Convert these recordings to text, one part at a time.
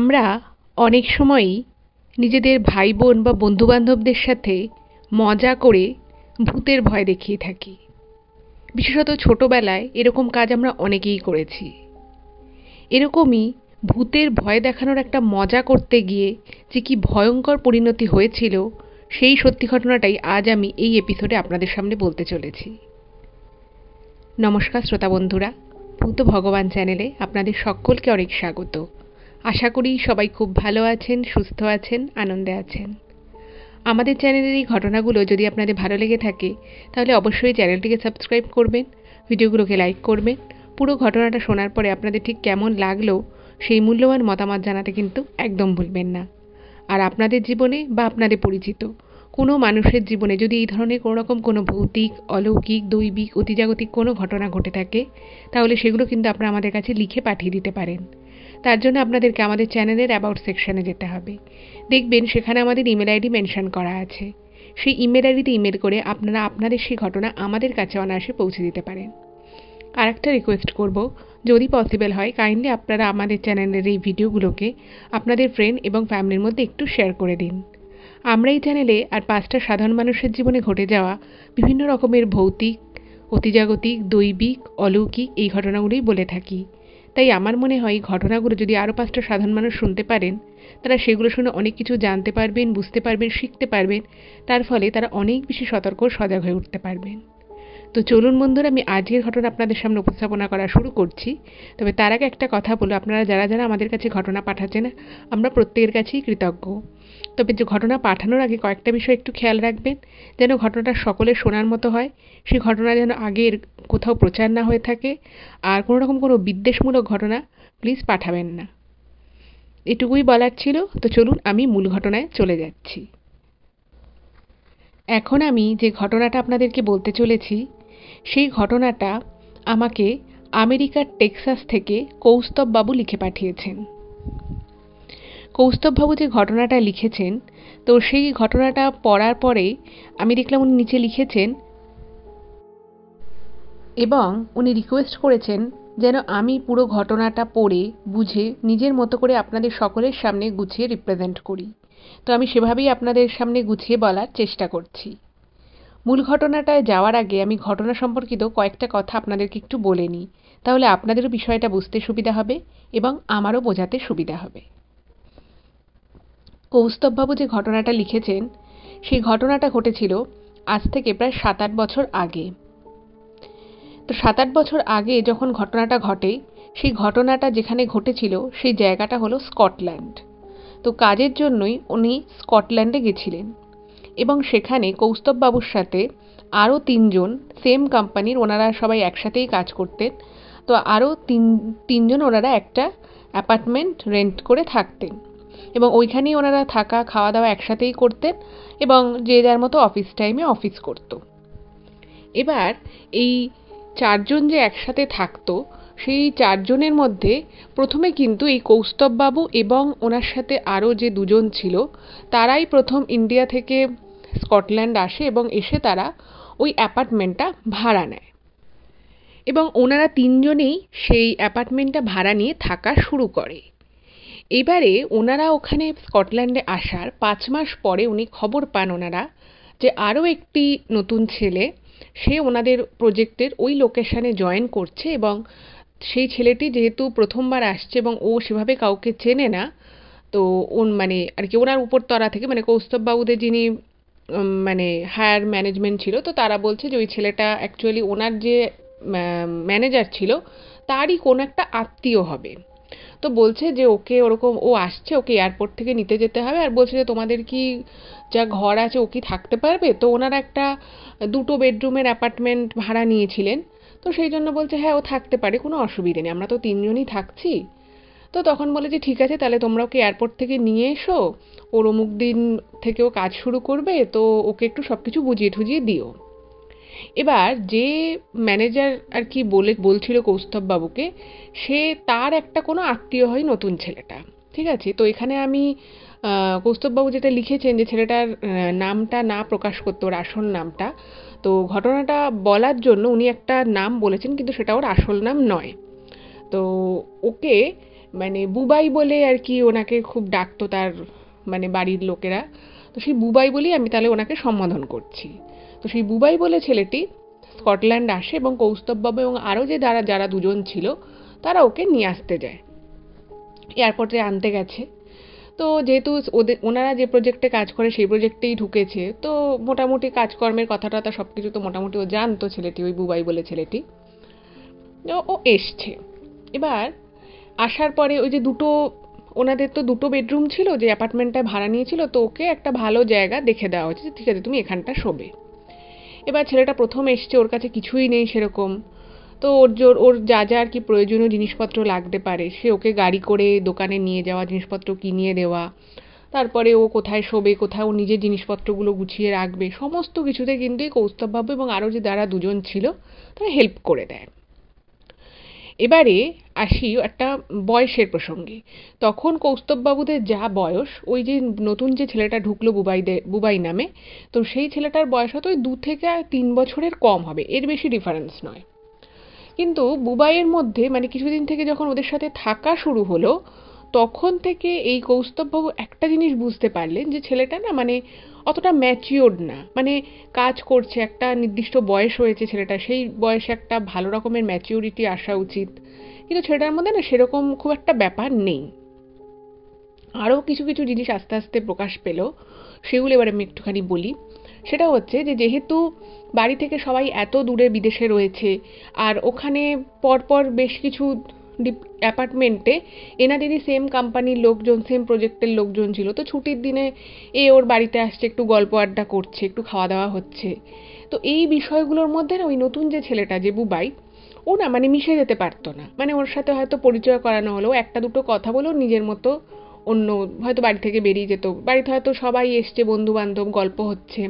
আমরা অনেক সময়ই নিজেদের ভাই বোন বা বন্ধুবান্ধবদের সাথে মজা করে ভূতের ভয় দেখিয়ে থাকি। বিশেষত ছোটবেলায় এরকম কাজ আমরা অনেকেই করেছি। এরকমই ভূতের ভয় দেখানোর একটা মজা করতে গিয়ে যে কি ভয়ঙ্কর পরিণতি হয়েছিল, সেই সত্যি ঘটনাটাই আজ আমি এই এপিসোডে আপনাদের সামনে বলতে চলেছি। নমস্কার শ্রোতা বন্ধুরা, ভূত ভগবান চ্যানেলে আপনাদের সকলকে অনেক স্বাগত। আশা করি সবাই খুব ভালো আছেন, সুস্থ আছেন, আনন্দে আছেন। আমাদের চ্যানেলের এই ঘটনাগুলো যদি আপনাদের ভালো লেগে থাকে তাহলে অবশ্যই চ্যানেলটিকে সাবস্ক্রাইব করবেন, ভিডিওগুলোকে লাইক করবেন। পুরো ঘটনাটা শোনার পরে আপনাদের ঠিক কেমন লাগলো সেই মূল্যবান মতামত জানাতে কিন্তু একদম ভুলবেন না। আর আপনাদের জীবনে বা আপনাদের পরিচিত কোনো মানুষের জীবনে যদি এই ধরনের কোনোরকম কোনো ভৌতিক, অলৌকিক, দৈবিক, অতিজাগতিক কোনো ঘটনা ঘটে থাকে তাহলে সেগুলো কিন্তু আপনারা আমাদের কাছে লিখে পাঠিয়ে দিতে পারেন। তার জন্য আপনাদেরকে আমাদের চ্যানেলের অ্যাবাউট সেকশানে যেতে হবে। দেখবেন সেখানে আমাদের ইমেল আইডি মেনশন করা আছে। সেই ইমেল আইডিতে ইমেল করে আপনারা আপনাদের সেই ঘটনা আমাদের কাছে অনায়াসে পৌঁছে দিতে পারেন। আর একটা রিকোয়েস্ট করব, যদি পসিবল হয় কাইন্ডলি আপনারা আমাদের চ্যানেলের এই ভিডিওগুলোকে আপনাদের ফ্রেন্ড এবং ফ্যামিলির মধ্যে একটু শেয়ার করে দিন। আমরা এই চ্যানেলে আর 5টা সাধারণ মানুষের জীবনে ঘটে যাওয়া বিভিন্ন রকমের ভৌতিক, অতিজাগতিক, দৈবিক, অলৌকিক এই ঘটনাগুলোই বলে থাকি। তাই আমার মনে হয় এই ঘটনাগুলো যদি আরও 5টা সাধারণ মানুষ শুনতে পারেন, তারা সেগুলো শুনে অনেক কিছু জানতে পারবেন, বুঝতে পারবেন, শিখতে পারবেন। তার ফলে তারা অনেক বেশি সতর্ক, সজাগ হয়ে উঠতে পারবেন। তো চলুন বন্ধুরা, আমি আজকের ঘটনা আপনাদের সামনে উপস্থাপনা করা শুরু করছি। তবে তার আগে একটা কথা বলো, আপনারা যারা যারা আমাদের কাছে ঘটনা পাঠাচ্ছেন আমরা প্রত্যেকের কাছেই কৃতজ্ঞ। তবে যে ঘটনা পাঠানোর আগে কয়েকটা বিষয় একটু খেয়াল রাখবেন, যেন ঘটনাটা সকলের শোনার মতো হয়। সেই ঘটনা যেন আগের কোথাও প্রচার না হয়ে থাকে, আর কোনো রকম কোনো বিদ্বেষমূলক ঘটনা প্লিজ পাঠাবেন না। এটুকুই বলার ছিল। তো চলুন আমি মূল ঘটনায় চলে যাচ্ছি। এখন আমি যে ঘটনাটা আপনাদেরকে বলতে চলেছি সেই ঘটনাটা আমাকে আমেরিকার টেক্সাস থেকে কৌস্তববাবু লিখে পাঠিয়েছেন। কৌস্তববাবু যে ঘটনাটা লিখেছেন, তো সেই ঘটনাটা পড়ার পরে আমি দেখলাম উনি নিচে লিখেছেন এবং উনি রিকোয়েস্ট করেছেন যেন আমি পুরো ঘটনাটা পড়ে বুঝে নিজের মতো করে আপনাদের সকলের সামনে গুছিয়ে রিপ্রেজেন্ট করি। তো আমি সেভাবেই আপনাদের সামনে গুছিয়ে বলার চেষ্টা করছি। মূল ঘটনাটায় যাওয়ার আগে আমি ঘটনা সম্পর্কিত কয়েকটা কথা আপনাদেরকে একটু বলে নিই, তাহলে আপনাদেরও বিষয়টা বুঝতে সুবিধা হবে এবং আমারও বোঝাতে সুবিধা হবে। কৌস্তববাবু যে ঘটনাটা লিখেছেন সেই ঘটনাটা ঘটেছিল আজ থেকে প্রায় 7-8 বছর আগে। তো 7-8 বছর আগে যখন ঘটনাটা ঘটে, সেই ঘটনাটা যেখানে ঘটেছিল সেই জায়গাটা হলো স্কটল্যান্ড। তো কাজের জন্যই উনি স্কটল্যান্ডে গেছিলেন এবং সেখানে কৌস্তববাবুর সাথে আরও 3জন সেম কোম্পানির, ওনারা সবাই একসাথেই কাজ করতেন। তো আরও তিনজন ওনারা একটা অ্যাপার্টমেন্ট রেন্ট করে থাকতেন এবং ওইখানেই ওনারা থাকা খাওয়া দাওয়া একসাথেই করতেন এবং যে যার মতো অফিস টাইমে অফিস করত। এবার এই 4জন যে একসাথে থাকতো, সেই 4জনের মধ্যে প্রথমে কিন্তু এই কৌস্তববাবু এবং ওনার সাথে আরও যে 2জন ছিল তারাই প্রথম ইন্ডিয়া থেকে স্কটল্যান্ড আসে এবং এসে তারা ওই অ্যাপার্টমেন্টটা ভাড়া নেয় এবং ওনারা 3জনেই সেই অ্যাপার্টমেন্টটা ভাড়া নিয়ে থাকা শুরু করে। এবারে ওনারা ওখানে স্কটল্যান্ডে আসার 5 মাস পরে উনি খবর পান ওনারা যে আরও একটি নতুন ছেলে সে ওনাদের প্রজেক্টের ওই লোকেশানে জয়েন করছে এবং সেই ছেলেটি যেহেতু প্রথমবার আসছে এবং ও সেভাবে কাউকে চেনে না, তো মানে আর কি ওনার উপরতলা থেকে মানে কৌস্তববাবুদের যিনি মানে হায়ার ম্যানেজমেন্ট ছিল, তো তারা বলছে যে ওই ছেলেটা অ্যাকচুয়ালি ওনার যে ম্যানেজার ছিল তারই কোনো একটা আত্মীয় হবে। তো বলছে যে ওকে ওরকম ও আসছে, ওকে এয়ারপোর্ট থেকে নিতে যেতে হবে, আর বলছে যে তোমাদের কি যা ঘর আছে ও কি থাকতে পারবে। তো ওনারা একটা 2 বেডরুমের অ্যাপার্টমেন্ট ভাড়া নিয়েছিলেন। তো সেই জন্য বলছে হ্যাঁ ও থাকতে পারে, কোনো অসুবিধে নেই, আমরা তো 3জনই থাকছি। তো তখন বলে যে ঠিক আছে, তাহলে তোমরা ওকে এয়ারপোর্ট থেকে নিয়ে এসো, ওর অমুক দিন থেকে ও কাজ শুরু করবে, তো ওকে একটু সব কিছু বুঝিয়ে ঠুজিয়ে দিও। এবার যে ম্যানেজার আর কি বলছিল কৌস্তববাবুকে, সে তার একটা কোনো আত্মীয় হয় নতুন ছেলেটা, ঠিক আছে। তো এখানে আমি কৌস্তববাবু যেটা লিখেছেন যে ছেলেটার নামটা না প্রকাশ করতে, ওর আসল নামটা। তো ঘটনাটা বলার জন্য উনি একটা নাম বলেছেন কিন্তু সেটা ওর আসল নাম নয়। তো ওকে মানে বুবাই বলে আর কি ওনাকে খুব ডাকতো তার মানে বাড়ির লোকেরা। তো সেই বুবাই বলেই আমি তাহলে ওনাকে সম্বোধন করছি। তো সেই বুবাই বলে ছেলেটি স্কটল্যান্ড আসে এবং কৌস্তববাবু এবং আরও যে যারা দুজন ছিল তারা ওকে নিয়ে আসতে যায়, এয়ারপোর্টে আনতে গেছে। তো যেহেতু ওনারা যে প্রজেক্টে কাজ করে সেই প্রজেক্টেই ঢুকেছে, তো মোটামুটি কাজকর্মের কথা টথা সব কিছু তো মোটামুটি ও জানতো ছেলেটি, ওই বুবাই বলে ছেলেটি। ও এসছে। এবার আসার পরে ওই যে ওনাদের তো দুটো বেডরুম ছিল যে অ্যাপার্টমেন্টটা ভাড়া নিয়েছিল, তো ওকে একটা ভালো জায়গা দেখে দেওয়া হয়েছে, ঠিক আছে তুমি এখানটা শোবে। এবার ছেলেটা প্রথম এসছে, ওর কাছে কিছুই নেই সেরকম। তো ওর যা যা আর কি প্রয়োজনীয় জিনিসপত্র লাগতে পারে সে ওকে গাড়ি করে দোকানে নিয়ে যাওয়া, জিনিসপত্র কিনিয়ে দেওয়া, তারপরে ও কোথায় শোবে, কোথায় ও নিজের জিনিসপত্রগুলো গুছিয়ে রাখবে, সমস্ত কিছুতে কিন্তু এই কৌস্তববাবু এবং আরও যে দুজন ছিল তারা হেল্প করে দেয়। এবারে আসি একটা বয়সের প্রসঙ্গে। তখন কৌস্তববাবুদের যা বয়স, ওই যে নতুন যে ছেলেটা ঢুকলো বুবাই নামে, তো সেই ছেলেটার বয়স হয়তো ওই 2 থেকে 3 বছরের কম হবে, এর বেশি ডিফারেন্স নয়। কিন্তু বুবাইয়ের মধ্যে মানে কিছুদিন থেকে যখন ওদের সাথে থাকা শুরু হলো, তখন থেকে এই কৌস্তববাবু একটা জিনিস বুঝতে পারলেন যে ছেলেটা না মানে অতটা ম্যাচিওর্ড না, মানে কাজ করছে, একটা নির্দিষ্ট বয়স হয়েছে ছেলেটা, সেই বয়সে একটা ভালো রকমের ম্যাচিওরিটি আসা উচিত, কিন্তু ছেলেটার মধ্যে না সেরকম খুব একটা ব্যাপার নেই। আরও কিছু কিছু জিনিস আস্তে আস্তে প্রকাশ পেল, সেগুলো এবার আমি একটুখানি বলি। সেটা হচ্ছে যে যেহেতু বাড়ি থেকে সবাই এত দূরে বিদেশে রয়েছে, আর ওখানে পরপর বেশ কিছু অ্যাপার্টমেন্টে এনাদেরই সেম কোম্পানির লোকজন, সেম প্রজেক্টের লোকজন ছিল, তো ছুটির দিনে ওর বাড়িতে আসছে, একটু গল্প আড্ডা করছে, একটু খাওয়া দাওয়া হচ্ছে। তো এই বিষয়গুলোর মধ্যে না ওই নতুন যে ছেলেটা যে বুবাই, ও না মানে মিশে যেতে পারতো না, মানে ওর সাথে হয়তো পরিচয় করানো হলো, একটা দুটো কথা বলেও নিজের মতো অন্য হয়তো বাড়ি থেকে বেরিয়ে যেত, বাড়িতে হয়তো সবাই এসছে, বন্ধু বান্ধব, গল্প হচ্ছে,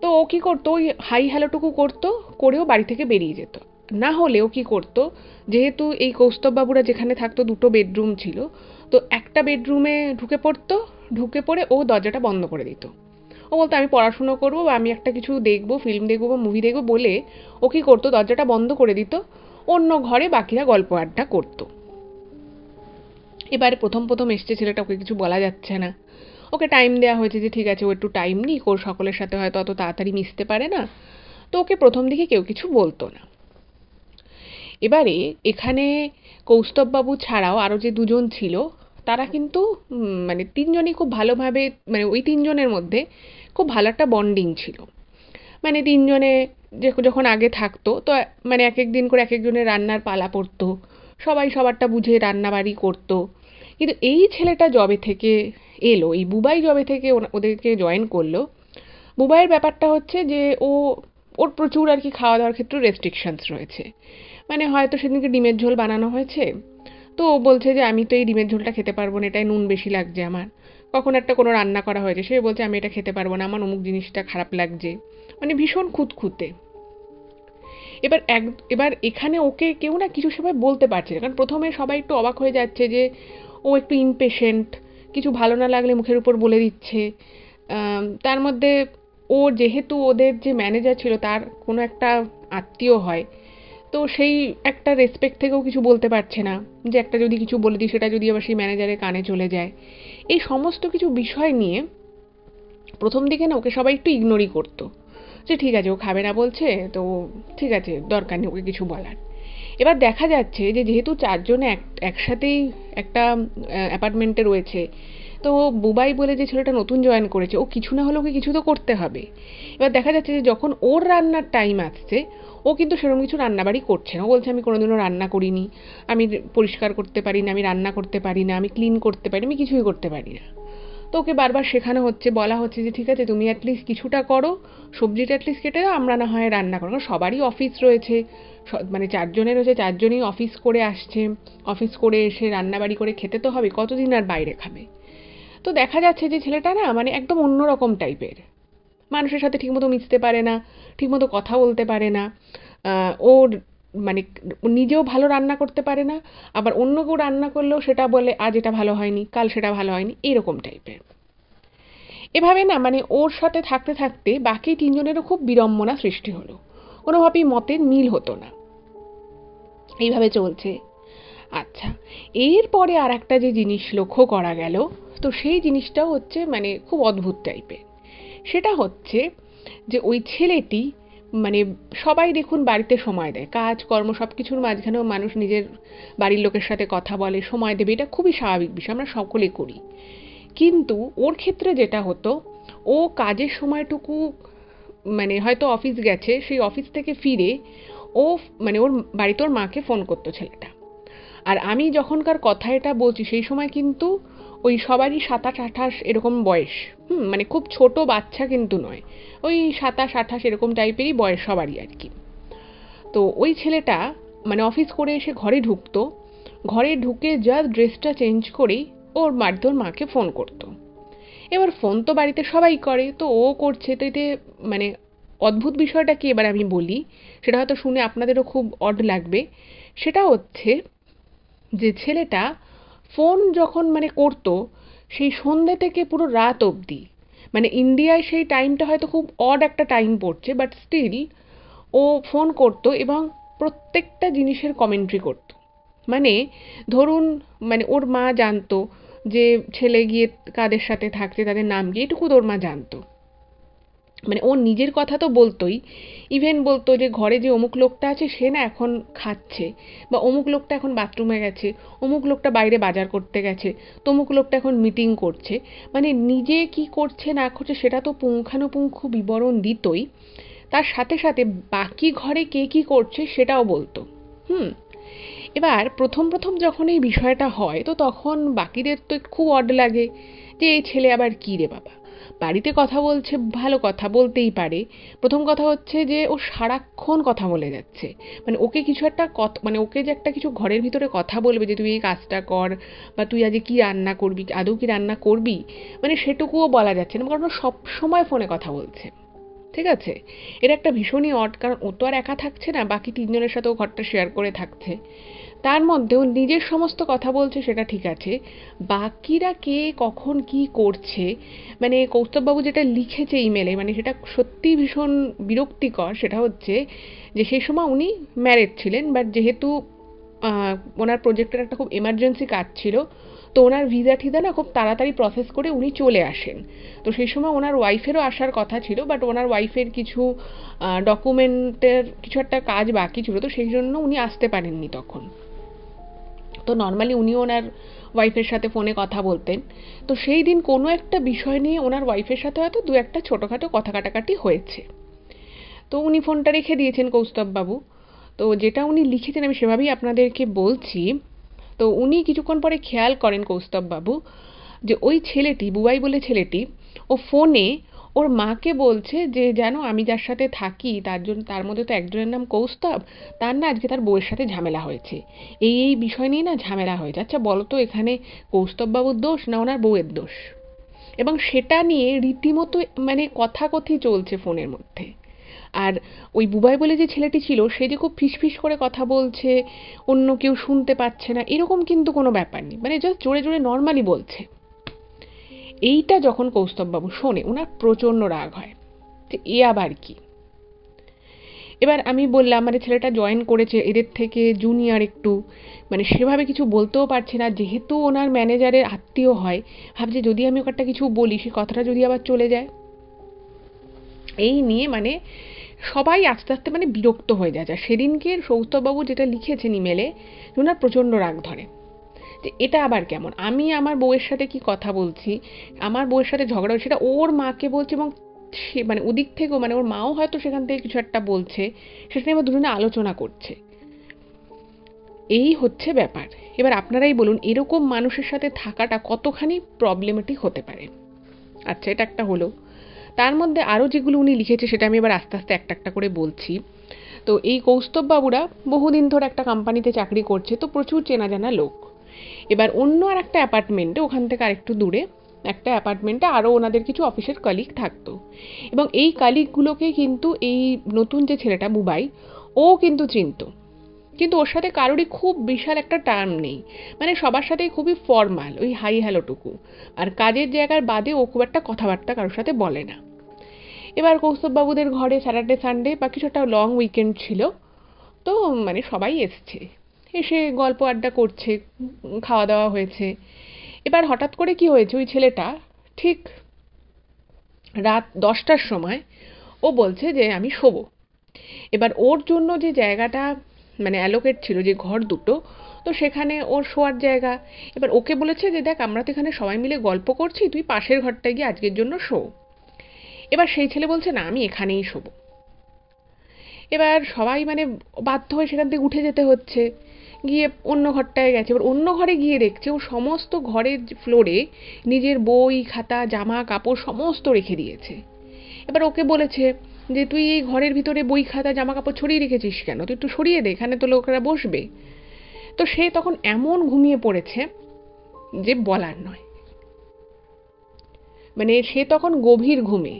তো ও কী করতো, ওই হাই হ্যালোটুকু করতো, করেও বাড়ি থেকে বেরিয়ে যেত। না হলে ও কী করতো, যেহেতু এই কৌস্তববাবুরা যেখানে থাকতো দুটো বেডরুম ছিল, তো একটা বেডরুমে ঢুকে পড়তো, ঢুকে পড়ে ও দরজাটা বন্ধ করে দিত। ও বলতো আমি পড়াশুনো করবো বা আমি একটা কিছু দেখবো, ফিল্ম দেখবো বা মুভি দেখবো বলে ও কী করতো, দরজাটা বন্ধ করে দিত, অন্য ঘরে বাকিরা গল্প আড্ডা করতো। এবারে প্রথম প্রথম এসছে ছেলেটা, ওকে কিছু বলা যাচ্ছে না, ওকে টাইম দেওয়া হয়েছে যে ঠিক আছে ও একটু টাইম নিক, ওর সকলের সাথে হয়তো অত তাড়াতাড়ি মিশতে পারে না, তো ওকে প্রথম দিকে কেউ কিছু বলতো না। এবারে এখানে কৌস্তববাবু ছাড়াও আরও যে দুজন ছিল তারা কিন্তু মানে তিনজনই খুব ভালোভাবে, মানে ওই তিনজনের মধ্যে খুব ভালো একটা বন্ডিং ছিল। মানে তিনজনে যখন আগে থাকতো তো মানে এক এক দিন করে এক একজনের রান্নার পালা পড়তো, সবাই সবারটা বুঝে রান্নাবাড়ি করতো। কিন্তু এই ছেলেটা যবে থেকে এলো, এই বুবাই যবে থেকে ওদেরকে জয়েন করলো, বুবাইয়ের ব্যাপারটা হচ্ছে যে ওর প্রচুর আর কি খাওয়া দাওয়ার ক্ষেত্রে রেস্ট্রিকশনস রয়েছে। মানে হয়তো সেদিনকে ডিমের ঝোল বানানো হয়েছে, তো ও বলছে যে আমি তো এই ডিমের ঝোলটা খেতে পারবো না, এটায় নুন বেশি লাগছে আমার। কখন একটা কোনো রান্না করা হয়েছে, সে বলছে আমি এটা খেতে পারবো না, আমার অমুক জিনিসটা খারাপ লাগছে, মানে ভীষণ খুঁতখুঁতে। এবার এবার এখানে ওকে কেউ না কিছু সবাই বলতে পারছে না, কারণ প্রথমে সবাই একটু অবাক হয়ে যাচ্ছে যে ও একটু ইমপেশেন্ট, কিছু ভালো না লাগলে মুখের উপর বলে দিচ্ছে। তার মধ্যে ও যেহেতু ওদের যে ম্যানেজার ছিল তার কোনো একটা আত্মীয় হয়, তো সেই একটা রেসপেক্ট থেকেও কিছু বলতে পারছে না, যে একটা যদি কিছু বলে দিই সেটা যদি আবার সেই ম্যানেজারের কানে চলে যায়। এই সমস্ত কিছু বিষয় নিয়ে প্রথম দিকে না ওকে সবাই একটু ইগনোরই করতো, যে ঠিক আছে ও খাবে না বলছে, তো ঠিক আছে দরকার নেই ওকে কিছু বলার। এবার দেখা যাচ্ছে যে যেহেতু চারজনে একসাথেই একটা অ্যাপার্টমেন্টে রয়েছে, তো বুবাই বলে যে ছেলেটা নতুন জয়েন করেছে, ও কিছু না হলে ওকে কিছু তো করতে হবে। এবার দেখা যাচ্ছে যে যখন ওর রান্নার টাইম আসছে, ও কিন্তু সেরকম কিছু রান্নাবাড়ি করছে না, ও বলছে আমি কোনোদিনও রান্না করিনি, আমি পরিষ্কার করতে পারি না, আমি রান্না করতে পারি না, আমি ক্লিন করতে পারি, আমি কিছুই করতে পারি না। তো ওকে বারবার শেখানো হচ্ছে, বলা হচ্ছে যে ঠিক আছে তুমি অ্যাটলিস্ট কিছুটা করো, সবজিটা অ্যাটলিস্ট কেটে দাও, আমরা না হয় রান্না করো, কারণ সবারই অফিস রয়েছে, মানে চারজনের রয়েছে, চারজনই অফিস করে আসছে, অফিস করে এসে রান্নাবাড়ি করে খেতে তো হবে, কতদিন আর বাইরে খাবে। তো দেখা যাচ্ছে যে ছেলেটা না মানে একদম অন্যরকম টাইপের, মানুষের সাথে ঠিকমতো মিশতে পারে না, ঠিকমতো কথা বলতে পারে না, ওর মানে নিজেও ভালো রান্না করতে পারে না, আবার অন্য কেউ রান্না করলেও সেটা বলে আজ এটা ভালো হয়নি, কাল সেটা ভালো হয়নি, এরকম টাইপের। এভাবে না মানে ওর সাথে থাকতে থাকতে বাকি তিনজনেরও খুব বিড়ম্বনা সৃষ্টি হলো, কোনোভাবেই মতের মিল হতো না, এইভাবে চলছে। আচ্ছা, এরপরে আর একটা যে জিনিস লক্ষ্য করা গেল, তো সেই জিনিসটাও হচ্ছে মানে খুব অদ্ভুত টাইপের। সেটা হচ্ছে যে ওই ছেলেটি মানে সবাই দেখুন বাড়িতে সময় দেয়, কাজকর্ম সব কিছুর মাঝখানেও মানুষ নিজের বাড়ির লোকের সাথে কথা বলে, সময় দেবে, এটা খুবই স্বাভাবিক বিষয়, আমরা সকলে করি। কিন্তু ওর ক্ষেত্রে যেটা হতো, ও কাজের সময়টুকু মানে হয়তো অফিস গেছে, সেই অফিস থেকে ফিরে ও মানে ওর বাড়িতে ওর মাকে ফোন করতো ছেলেটা। আর আমি যখনকার কথা এটা বলছি সেই সময় কিন্তু ওই সবারই 27-28 এরকম বয়স। মানে খুব ছোট বাচ্চা কিন্তু নয়, ওই 27-28 এরকম টাইপেরই বয়স সবারই আর কি। তো ওই ছেলেটা মানে অফিস করে এসে ঘরে ঢুকতো, ঘরে ঢুকে জাস্ট ড্রেসটা চেঞ্জ করেই ওর বাড়িতে ওর মাকে ফোন করতো। এবার ফোন তো বাড়িতে সবাই করে, তো ও করছে, তো এতে মানে অদ্ভুত বিষয়টা কি এবার আমি বলি, সেটা হয়তো শুনে আপনাদেরও খুব অড লাগবে। সেটা হচ্ছে যে ছেলেটা ফোন যখন মানে করতো সেই সন্ধ্যে থেকে পুরো রাত অবধি, মানে ইন্ডিয়ায় সেই টাইমটা হয়তো খুব অড একটা টাইম পড়ছে, বাট স্টিল ও ফোন করতো এবং প্রত্যেকটা জিনিসের কমেন্ট্রি করতো। মানে ধরুন মানে ওর মা জানতো যে ছেলে গিয়ে কাদের সাথে থাকছে, তাদের নাম কি, এটুকু তো ওর মা জানতো। মানে ও নিজের কথা তো বলতোই, ইভেন বলতো যে ঘরে যে অমুক লোকটা আছে সে না এখন খাচ্ছে, বা অমুক লোকটা এখন বাথরুমে গেছে, অমুক লোকটা বাইরে বাজার করতে গেছে, তমুক লোকটা এখন মিটিং করছে। মানে নিজে কি করছে না করছে সেটা তো পুঙ্খানুপুঙ্খ বিবরণ দিতই, তার সাথে সাথে বাকি ঘরে কে কি করছে সেটাও বলতো। হুম এবার প্রথম প্রথম যখন এই বিষয়টা হয়, তো তখন বাকিদের তো একটু খুব অড লাগে যে এই ছেলে আবার কী রে বাবা, বাড়িতে কথা বলছে, ভালো কথা বলতেই পারে। প্রথম কথা হচ্ছে যে ও সারাক্ষণ কথা বলে যাচ্ছে, মানে ওকে কিছু একটা কথা, মানে ওকে যে একটা কিছু ঘরের ভিতরে কথা বলবে যে তুই এই কাজটা কর, বা তুই আজকে কী রান্না করবি, আদৌ কি রান্না করবি, মানে সেটুকুও বলা যাচ্ছে না, কারণ ও সব সময় ফোনে কথা বলছে। ঠিক আছে, এটা একটা ভীষণই অড, কারণ ও তো আর একা থাকছে না, বাকি তিনজনের সাথেও ঘরটা শেয়ার করে থাকছে। তার মধ্যেও নিজের সমস্ত কথা বলছে সেটা ঠিক আছে, বাকিরা কে কখন কি করছে, মানে কৌস্তববাবু যেটা লিখেছে ইমেলে, মানে সেটা সত্যিই ভীষণ বিরক্তিকর। সেটা হচ্ছে যে সেই সময় উনি ম্যারেড ছিলেন, বাট যেহেতু ওনার প্রজেক্টের একটা খুব এমার্জেন্সি কাজ ছিল, তো ওনার ভিসা ঠিজা না খুব তাড়াতাড়ি প্রসেস করে উনি চলে আসেন। তো সেই সময় ওনার ওয়াইফেরও আসার কথা ছিল, বাট ওনার ওয়াইফের কিছু ডকুমেন্টের কিছু একটা কাজ বাকি ছিল, তো সেই জন্য উনি আসতে পারেননি তখন। তো নর্মালি উনি ওনার ওয়াইফের সাথে ফোনে কথা বলতেন। তো সেই দিন কোনো একটা বিষয় নিয়ে ওনার ওয়াইফের সাথে হয়তো দু একটা ছোটোখাটো কথা কাটাকাটি হয়েছে, তো উনি ফোনটা রেখে দিয়েছেন কৌস্তববাবু। তো যেটা উনি লিখেছেন আমি সেভাবেই আপনাদেরকে বলছি। তো উনি কিছুক্ষণ পরে খেয়াল করেন কৌস্তববাবু যে ওই ছেলেটি, বুবাই বলে ছেলেটি, ও ফোনে ওর মাকে বলছে যে জানো আমি যার সাথে থাকি তার মধ্যে তো একজনের নাম কৌস্তব, তার না আজকে তার বউয়ের সাথে ঝামেলা হয়েছে, এই বিষয় নিয়ে না ঝামেলা হয়েছে, আচ্ছা বলো তো এখানে কৌস্তববাবুর দোষ না ওনার বউয়ের দোষ। এবং সেটা নিয়ে রীতিমতো মানে কথাকথি চলছে ফোনের মধ্যে। আর ওই বুবাই বলে যে ছেলেটি ছিল সে যে খুব ফিসফিস করে কথা বলছে, অন্য কেউ শুনতে পাচ্ছে না এরকম কিন্তু কোনো ব্যাপার নেই, মানে জাস্ট জোরে জোরে নর্মালি বলছে। এইটা যখন কৌস্তববাবু শোনে ওনার প্রচণ্ড রাগ হয় যে এ আবার কি। এবার আমি বললাম মানে ছেলেটা জয়েন করেছে এদের থেকে জুনিয়র একটু, মানে সেভাবে কিছু বলতেও পারছে না, যেহেতু ওনার ম্যানেজারের আত্মীয় হয়, ভাবছে যদি আমি ওকে একটা কিছু বলি সে কথাটা যদি আবার চলে যায়। এই নিয়ে মানে সবাই আস্তে আস্তে মানে বিরক্ত হয়ে যায়। সেদিনকে কৌস্তববাবু যেটা লিখেছেন ইমেলে, ওনার প্রচণ্ড রাগ ধরে যে এটা আবার কেমন, আমি আমার বউয়ের সাথে কি কথা বলছি, আমার বউয়ের সাথে ঝগড়া হচ্ছে, সেটা ওর মাকে বলছে, এবং সে মানে ওদিক থেকেও মানে ওর মাও হয়তো সেখান থেকে কিছু একটা বলছে, সেটা নিয়ে আবার দুজনে আলোচনা করছে। এই হচ্ছে ব্যাপার। এবার আপনারাই বলুন এরকম মানুষের সাথে থাকাটা কতখানি প্রবলেমেটিক হতে পারে। আচ্ছা, এটা একটা হলো। তার মধ্যে আরও যেগুলো উনি লিখেছে সেটা আমি এবার আস্তে আস্তে একটা একটা করে বলছি। তো এই কৌস্তববাবুরা বহুদিন ধরে একটা কোম্পানিতে চাকরি করছে, তো প্রচুর চেনা জানা লোক। এবার অন্য আর একটা অ্যাপার্টমেন্টে, ওখান থেকে আরেকটু দূরে একটা অ্যাপার্টমেন্টে আরও ওনাদের কিছু অফিসের কলিগ থাকতো, এবং এই কলিগগুলোকে কিন্তু এই নতুন যে ছেলেটা বুবাই ও কিন্তু চিনতো, কিন্তু ওর সাথে কারোরই খুব বিশাল একটা টার্ম নেই, মানে সবার সাথেই খুবই ফর্মাল, ওই হাই হ্যালোটুকু, আর কাজের জায়গার বাদে ও খুব একটা কথাবার্তা কারোর সাথে বলে না। এবার কৌস্তববাবুদের ঘরে স্যাটারডে সানডে বা কিছু একটা লং উইকেন্ড ছিল, তো মানে সবাই এসছে। এসে গল্প আড্ডা করছে, খাওয়া দাওয়া হয়েছে। এবার হঠাৎ করে কি হয়েছে, ওই ছেলেটা ঠিক রাত 10টার সময় ও বলছে যে আমি শোবো। এবার ওর জন্য যে জায়গাটা মানে অ্যালোকেট ছিল, যে ঘর দুটো, তো সেখানে ওর শোয়ার জায়গা। এবার ওকে বলেছে যে দেখ আমরা তো এখানে সবাই মিলে গল্প করছি, তুই পাশের ঘরটায় গিয়ে আজকের জন্য শো। এবার সেই ছেলে বলছে না আমি এখানেই শোবো। এবার সবাই মানে বাধ্য হয়ে সেখান থেকে উঠে যেতে হচ্ছে, গিয়ে অন্য ঘরটায় গেছে। এবার অন্য ঘরে গিয়ে দেখছে ও সমস্ত ঘরের ফ্লোরে নিজের বই খাতা জামা কাপড় সমস্ত রেখে দিয়েছে। এবার ওকে বলেছে যে তুই এই ঘরের ভিতরে বই খাতা জামা কাপড় ছড়িয়ে রেখেছিস কেন, তুই একটু সরিয়ে দে, এখানে তো লোকেরা বসবে। তো সে তখন এমন ঘুমিয়ে পড়েছে যে বলার নয়, মানে সে তখন গভীর ঘুমে।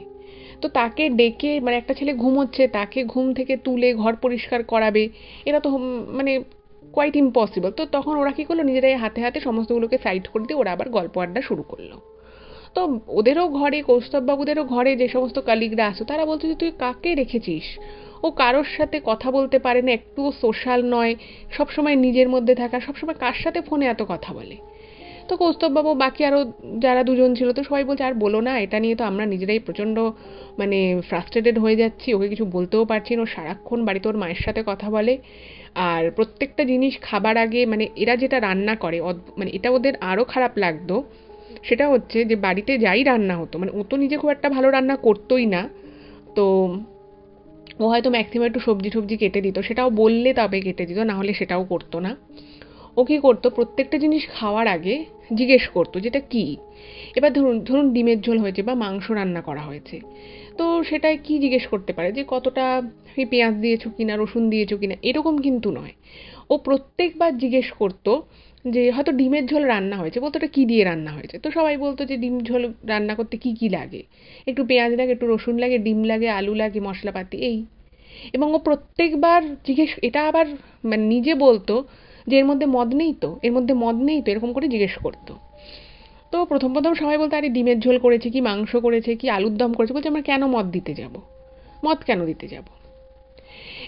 তো তাকে ডেকে, মানে একটা ছেলে ঘুমোচ্ছে তাকে ঘুম থেকে তুলে ঘর পরিষ্কার করাবে, এটা তো মানে কোয়াইট ইম্পসিবল। তো তখন ওরা কি করলো, নিজেরাই হাতে হাতে সমস্তগুলোকে সাইড করে দিয়ে ওরা আবার গল্প আড্ডা শুরু করলো। তো ওদেরও ঘরে, কৌস্তববাবুদেরও ঘরে যে সমস্ত কালিগরা আসো তারা বলছে যে তুই কাকে রেখেছিস, ও কারোর সাথে কথা বলতে পারে না, একটুও সোশ্যাল নয়, সবসময় নিজের মধ্যে থাকা, সবসময় কার সাথে ফোনে এত কথা বলে। তো কৌস্তববাবু বাকি আরও যারা দুজন ছিল, তো সবাই বলছে আর বলো না, এটা নিয়ে তো আমরা নিজেরাই প্রচণ্ড মানে ফ্রাস্ট্রেটেড হয়ে যাচ্ছি, ওকে কিছু বলতেও পারছি না, ও সারাক্ষণ বাড়িতে ওর মায়ের সাথে কথা বলে। আর প্রত্যেকটা জিনিস খাবার আগে মানে এরা যেটা রান্না করে, মানে এটা ওদের আরও খারাপ লাগতো। সেটা হচ্ছে যে বাড়িতে যাই রান্না হতো, মানে ও তো নিজে খুব একটা ভালো রান্না করতোই না, তো ও হয়তো ম্যাক্সিমাম একটু সবজি টবজি কেটে দিত, সেটাও বললে তবে কেটে দিত, না হলে সেটাও করতো না। ও কী করতো, প্রত্যেকটা জিনিস খাওয়ার আগে জিজ্ঞেস করতো যেটা কী। এবার ধরুন ধরুন ডিমের ঝোল হয়েছে বা মাংস রান্না করা হয়েছে, তো সেটাই কি জিজ্ঞেস করতে পারে যে কতটা পেঁয়াজ দিয়েছো কিনা, রসুন দিয়েছো কিনা, এরকম কিন্তু নয়। ও প্রত্যেকবার জিজ্ঞেস করতো যে হয়তো ডিমের ঝোল রান্না হয়েছে, বলতো ওটা কী দিয়ে রান্না হয়েছে, তো সবাই বলতো যে ডিম ঝোল রান্না করতে কী কী লাগে, একটু পেঁয়াজ লাগে, একটু রসুন লাগে, ডিম লাগে, আলু লাগে, মশলাপাতি এই। এবং ও প্রত্যেকবার জিজ্ঞেস, এটা আবার মানে নিজে বলতো যে এর মধ্যে মদ নেই তো, এর মধ্যে মদ নেই তো, এরকম করে জিজ্ঞেস করতো। তো প্রথম প্রথম সবাই বলতো আরে ডিমের ঝোল করেছে কি মাংস করেছে কি আলুর দম করেছে, বলছে আমরা কেন মদ দিতে যাব, মদ কেন দিতে যাব।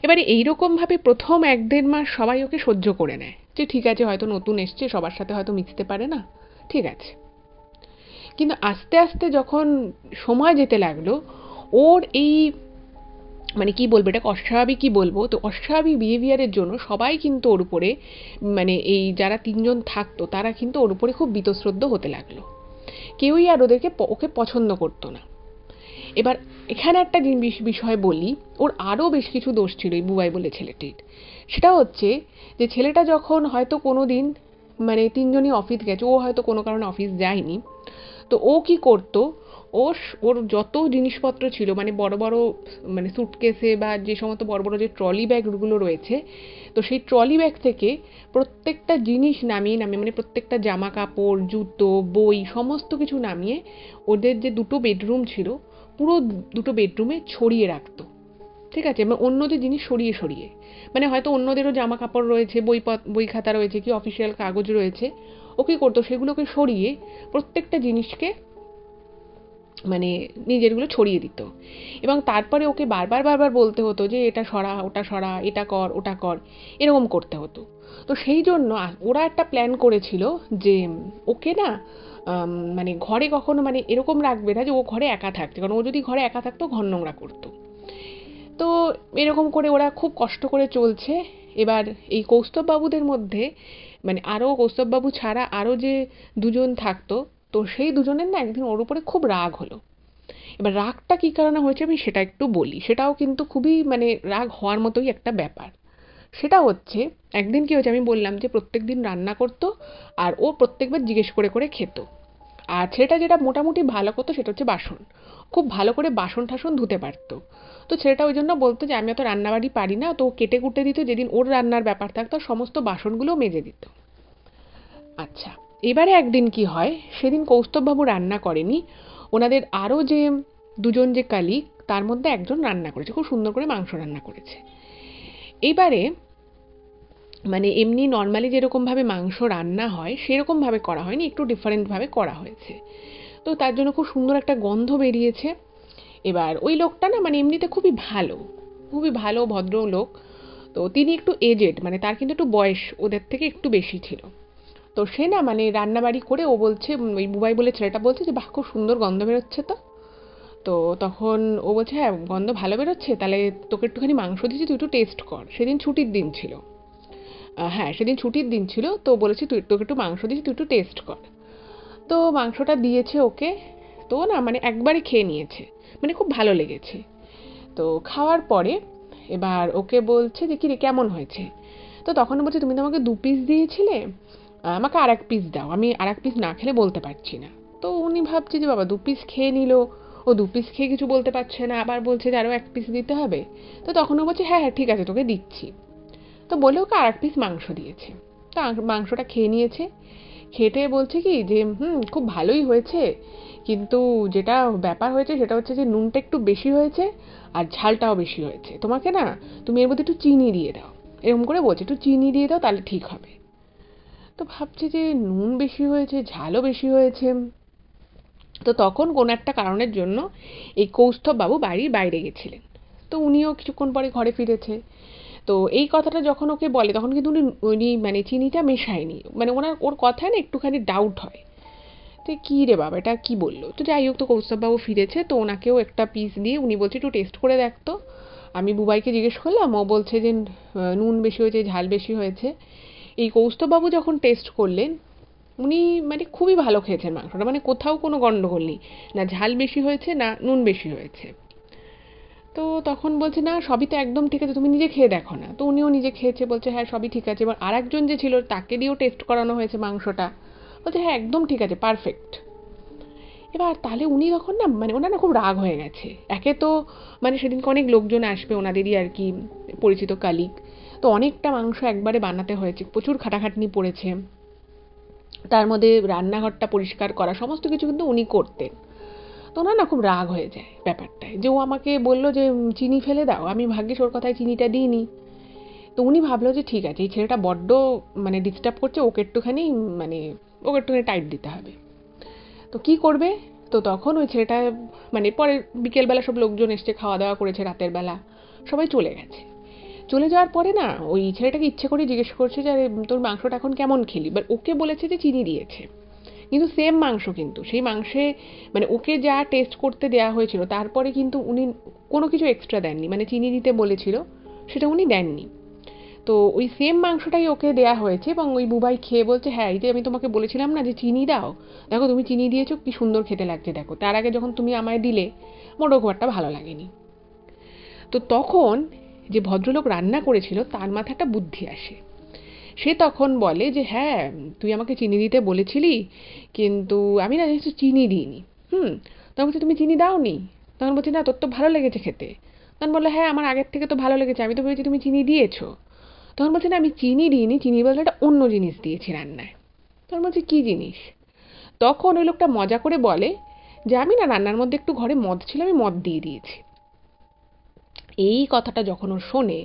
এবারে এইরকমভাবে প্রথম 1-1.5 মাস সবাই ওকে সহ্য করে নেয় যে ঠিক আছে হয়তো নতুন এসছে, সবার সাথে হয়তো মিশতে পারে না, ঠিক আছে। কিন্তু আস্তে আস্তে যখন সময় যেতে লাগলো, ওর এই মানে কি বলবো, এটাকে অস্বাভাবিক কি বলবো, তো অস্বাভাবিক বিহেভিয়ারের জন্য সবাই কিন্তু ওর উপরে, মানে এই যারা 3জন থাকতো তারা কিন্তু ওর উপরে খুব বীতশ্রদ্ধ হতে লাগলো। কেউই আর ওকে পছন্দ করতো না। এবার এখানে একটা বিষয় বলি, ওর আরও বেশ কিছু দোষ ছিল এই বুবাই বলে ছেলেটির। সেটা হচ্ছে যে ছেলেটা যখন হয়তো কোনো দিন, মানে 3জনই অফিস গেছে, ও হয়তো কোনো কারণে অফিস যায়নি, তো ও কি করতো, ওর যত জিনিসপত্র ছিল মানে বড় বড় মানে সুটকেসে বা যে সমস্ত বড় বড় যে ট্রলি ব্যাগগুলো রয়েছে, তো সেই ট্রলি ব্যাগ থেকে প্রত্যেকটা জিনিস নামিয়ে নামিয়ে, মানে প্রত্যেকটা জামা কাপড় জুতো বই সমস্ত কিছু নামিয়ে ওদের যে 2টো বেডরুম ছিল পুরো 2টো বেডরুমে ছড়িয়ে রাখতো, ঠিক আছে, মানে অন্যদের জিনিস সরিয়ে সরিয়ে, মানে হয়তো অন্যদেরও জামা কাপড় রয়েছে, বই খাতা রয়েছে, কি অফিসিয়াল কাগজ রয়েছে, ও কী করতো সেগুলোকে সরিয়ে প্রত্যেকটা জিনিসকে মানে নিজেরগুলো ছড়িয়ে দিত। এবং তারপরে ওকে বারবার বারবার বলতে হতো যে এটা সরা ওটা সরা, এটা কর ওটা কর, এরকম করতে হতো। তো সেই জন্য ওরা একটা প্ল্যান করেছিল যে ওকে না মানে ঘরে কখনো মানে এরকম রাখবে না যে ও ঘরে একা থাকছে, কারণ ও যদি ঘরে একা থাকতো ঘর নোংরা করতো। তো এরকম করে ওরা খুব কষ্ট করে চলছে। এবার এই কৌস্তববাবুদের মধ্যে মানে আরও কৌস্তববাবু ছাড়া আরও যে 2জন থাকতো, তো সেই 2জনের না একদিন ওর উপরে খুব রাগ হলো। এবার রাগটা কী কারণে হয়েছে আমি সেটা একটু বলি, সেটাও কিন্তু খুবই মানে রাগ হওয়ার মতোই একটা ব্যাপার। সেটা হচ্ছে একদিন কী হয়েছে, আমি বললাম যে প্রত্যেক দিন রান্না করতো আর ও প্রত্যেকবার জিজ্ঞেস করে করে খেত। আর ছেলেটা যেটা মোটামুটি ভালো করতো সেটা হচ্ছে বাসন, খুব ভালো করে বাসন টাসন ধুতে পারতো। তো ছেলেটা ওই জন্য বলতো যে আমি অত রান্নাবাড়ি পারি না, তো কেটে কুটে দিত, যেদিন ওর রান্নার ব্যাপার থাকতো সমস্ত বাসনগুলো মেজে দিত। আচ্ছা, এবারে একদিন কি হয়, সেদিন কৌস্তববাবু রান্না করেনি, ওনাদের আরও যে 2জন যে কালিগ তার মধ্যে একজন রান্না করেছে, খুব সুন্দর করে মাংস রান্না করেছে। এইবারে মানে এমনি নর্মালি যেরকমভাবে মাংস রান্না হয় সেরকমভাবে করা হয়নি, একটু ডিফারেন্টভাবে করা হয়েছে। তো তার জন্য খুব সুন্দর একটা গন্ধ বেরিয়েছে। এবার ওই লোকটা না মানে এমনিতে খুবই ভালো ভদ্র লোক। তো তিনি একটু এজেড, মানে তার কিন্তু একটু বয়স ওদের থেকে একটু বেশি ছিল। তো সে না মানে রান্নাবাড়ি করে ও বলছে, ওই বুবাই বলে ছেলেটা বলছে যে বাহ খুব সুন্দর গন্ধ বেরোচ্ছে তো। তো তখন ও বলছে হ্যাঁ গন্ধ ভালো বেরোচ্ছে, তাহলে তোকে একটুখানি মাংস দিচ্ছি, তুই একটু টেস্ট কর। সেদিন ছুটির দিন ছিল। হ্যাঁ সেদিন ছুটির দিন ছিল, তো বলেছি তুই তোকে একটু মাংস দিচ্ছি, তুই একটু টেস্ট কর। তো মাংসটা দিয়েছে ওকে। তো না মানে একবারই খেয়ে নিয়েছে, মানে খুব ভালো লেগেছে। তো খাওয়ার পরে এবার ওকে বলছে যে কি রে কেমন হয়েছে। তো তখন বলছে তুমি তো আমাকে 2 পিস দিয়েছিলে, আমাকে আর 1 পিস দাও, আমি আর 1 পিস না খেলে বলতে পারছি না। তো উনি ভাবছে যে বাবা 2 পিস খেয়ে নিল, ও 2 পিস খেয়ে কিছু বলতে পারছে না, আবার বলছে যে আরও 1 পিস দিতে হবে। তো তখন ও বলছে হ্যাঁ হ্যাঁ ঠিক আছে তোকে দিচ্ছি। তো বলে ওকে আর 1 পিস মাংস দিয়েছে। তো মাংসটা খেয়ে নিয়েছে। খেটে বলছে কি যে খুব ভালোই হয়েছে, কিন্তু যেটা ব্যাপার হয়েছে সেটা হচ্ছে যে নুনটা একটু বেশি হয়েছে আর ঝালটাও বেশি হয়েছে, তোমাকে না তুমি এর মধ্যে একটু চিনি দিয়ে দাও। এরকম করে বলছে একটু চিনি দিয়ে দাও তাহলে ঠিক হবে। তো ভাবছে যে নুন বেশি হয়েছে ঝালও বেশি হয়েছে। তো তখন কোনো একটা কারণের জন্য এই কৌস্তভবাবু বাড়ির বাইরে গেছিলেন। তো উনিও কিছুক্ষণ পরে ঘরে ফিরেছে। তো এই কথাটা যখন ওকে বলে তখন কিন্তু উনি মানে চিনিটা মেশায়নি, মানে ওর কথায় না একটুখানি ডাউট হয়। তো কী রে বাবা এটা কী বললো। তো যাই হোক, তো কৌস্তভবাবু ফিরেছে, তো ওনাকেও একটা পিস দিয়ে উনি বলছে একটু টেস্ট করে দেখতো। আমি বুবাইকে জিজ্ঞেস করলাম, ও বলছে যে নুন বেশি হয়েছে ঝাল বেশি হয়েছে। এই কৌস্তভবাবু যখন টেস্ট করলেন, উনি মানে খুবই ভালো খেয়েছেন মাংসটা, মানে কোথাও কোনো গন্ডগোল নেই, না ঝাল বেশি হয়েছে না নুন বেশি হয়েছে। তো তখন বলছে না সবই তো একদম ঠিক আছে, তুমি নিজে খেয়ে দেখো না। তো উনিও নিজে খেয়েছে, বলছে হ্যাঁ সবই ঠিক আছে। এবার আর একজন যে ছিল তাকে দিয়েও টেস্ট করানো হয়েছে মাংসটা, বলছে হ্যাঁ একদম ঠিক আছে পারফেক্ট। এবার তাহলে উনি তখন না মানে ওনার না খুব রাগ হয়ে গেছে। একে তো মানে সেদিনকে অনেক লোকজন আসবে ওনাদেরই আর কি পরিচিত কালিগ, তো অনেকটা মাংস একবারে বানাতে হয়েছে, প্রচুর খাটাখাটনি পড়েছে। তার মধ্যে রান্নাঘরটা পরিষ্কার করা সমস্ত কিছু কিন্তু উনি করতেন। তো ওনার না খুব রাগ হয়ে যায় ব্যাপারটায়, যে ও আমাকে বললো যে চিনি ফেলে দাও, আমি ভাগ্যিস ওর কথায় চিনিটা দিইনি। তো উনি ভাবলো যে ঠিক আছে এই ছেলেটা বড্ড মানে ডিস্টার্ব করছে, ওকে একটুখানি মানে ওকে একটুখানি টাইট দিতে হবে। তো কি করবে। তো তখন ওই ছেলেটা মানে পরে বিকেলবেলা সব লোকজন এসছে, খাওয়া দাওয়া করেছে রাতের বেলা, সবাই চলে গেছে। চলে যাওয়ার পরে না ওই ছেলেটাকে ইচ্ছে করে জিজ্ঞেস করছে যে আরে তোর মাংসটা এখন কেমন খেলি, বাট ওকে বলেছে যে চিনি দিয়েছে। কিন্তু সেম মাংস, কিন্তু সেই মাংসে মানে ওকে যা টেস্ট করতে দেওয়া হয়েছিল তারপরে কিন্তু উনি কোনো কিছু এক্সট্রা দেননি, মানে চিনি দিতে বলেছিল সেটা উনি দেননি। তো ওই সেম মাংসটাই ওকে দেয়া হয়েছে, এবং ওই বুবাই খেয়ে বলছে হ্যাঁ এই যে আমি তোমাকে বলেছিলাম না যে চিনি দাও, দেখো তুমি চিনি দিয়েছো কি সুন্দর খেতে লাগছে দেখো, তার আগে যখন তুমি আমায় দিলে মোটেও খুব একটা ভালো লাগেনি। তো তখন যে ভদ্রলোক রান্না করেছিল তার মাথায় একটা বুদ্ধি আসে। সে তখন বলে যে হ্যাঁ তুই আমাকে চিনি দিতে বলেছিলি, কিন্তু আমি না যেহেতু চিনি দিইনি। তখন বলছে তুমি চিনি দাওনি। তখন বলছি না তোর তো ভালো লেগেছে খেতে। তখন বললো হ্যাঁ আমার আগের থেকে তো ভালো লেগেছে, আমি তো ভেবেছি তুমি চিনি দিয়েছো। তখন বলছে না আমি চিনি দিইনি, চিনি বলতে একটা অন্য জিনিস দিয়েছি রান্নায়। তখন বলছি কী জিনিস। তখন ওই লোকটা মজা করে বলে যে আমি না রান্নার মধ্যে একটু ঘরে মদ ছিল, আমি মদ দিয়ে দিয়েছি। এই কথাটা যখন ও শোনে,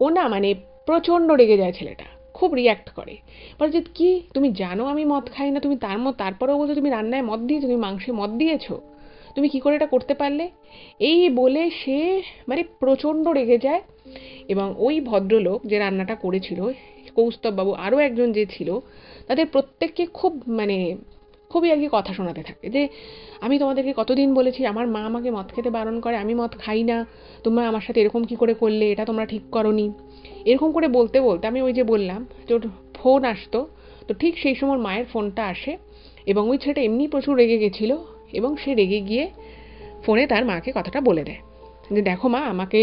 ও না মানে প্রচণ্ড রেগে যায় ছেলেটা, খুব রিয়্যাক্ট করে। বলে যে কি তুমি জানো আমি মদ খাই না, তুমি তারপরেও বলছো তুমি রান্নায় মদ দিয়েছো, তুমি মাংসে মদ দিয়েছো, তুমি কি করে এটা করতে পারলে। এই বলে সে মানে প্রচণ্ড রেগে যায়। এবং ওই ভদ্রলোক যে রান্নাটা করেছিল, কৌস্তভবাবু আরও একজন যে ছিল, তাদের প্রত্যেককে খুব মানে খুবই আর কি কথা শোনাতে থাকে যে আমি তোমাদেরকে কতদিন বলেছি, আমার মা আমাকে মদ খেতে বারণ করে, আমি মদ খাই না, তোমরা আমার সাথে এরকম কি করে করলে, এটা তোমরা ঠিক করনি। এরকম করে বলতে বলতে আমি ওই যে বললাম যে ওর ফোন আসতো, তো ঠিক সেই সময় মায়ের ফোনটা আসে, এবং ওই ছেলেটা এমনি প্রচুর রেগে গেছিলো, এবং সে রেগে গিয়ে ফোনে তার মাকে কথাটা বলে দেয় যে দেখো মা আমাকে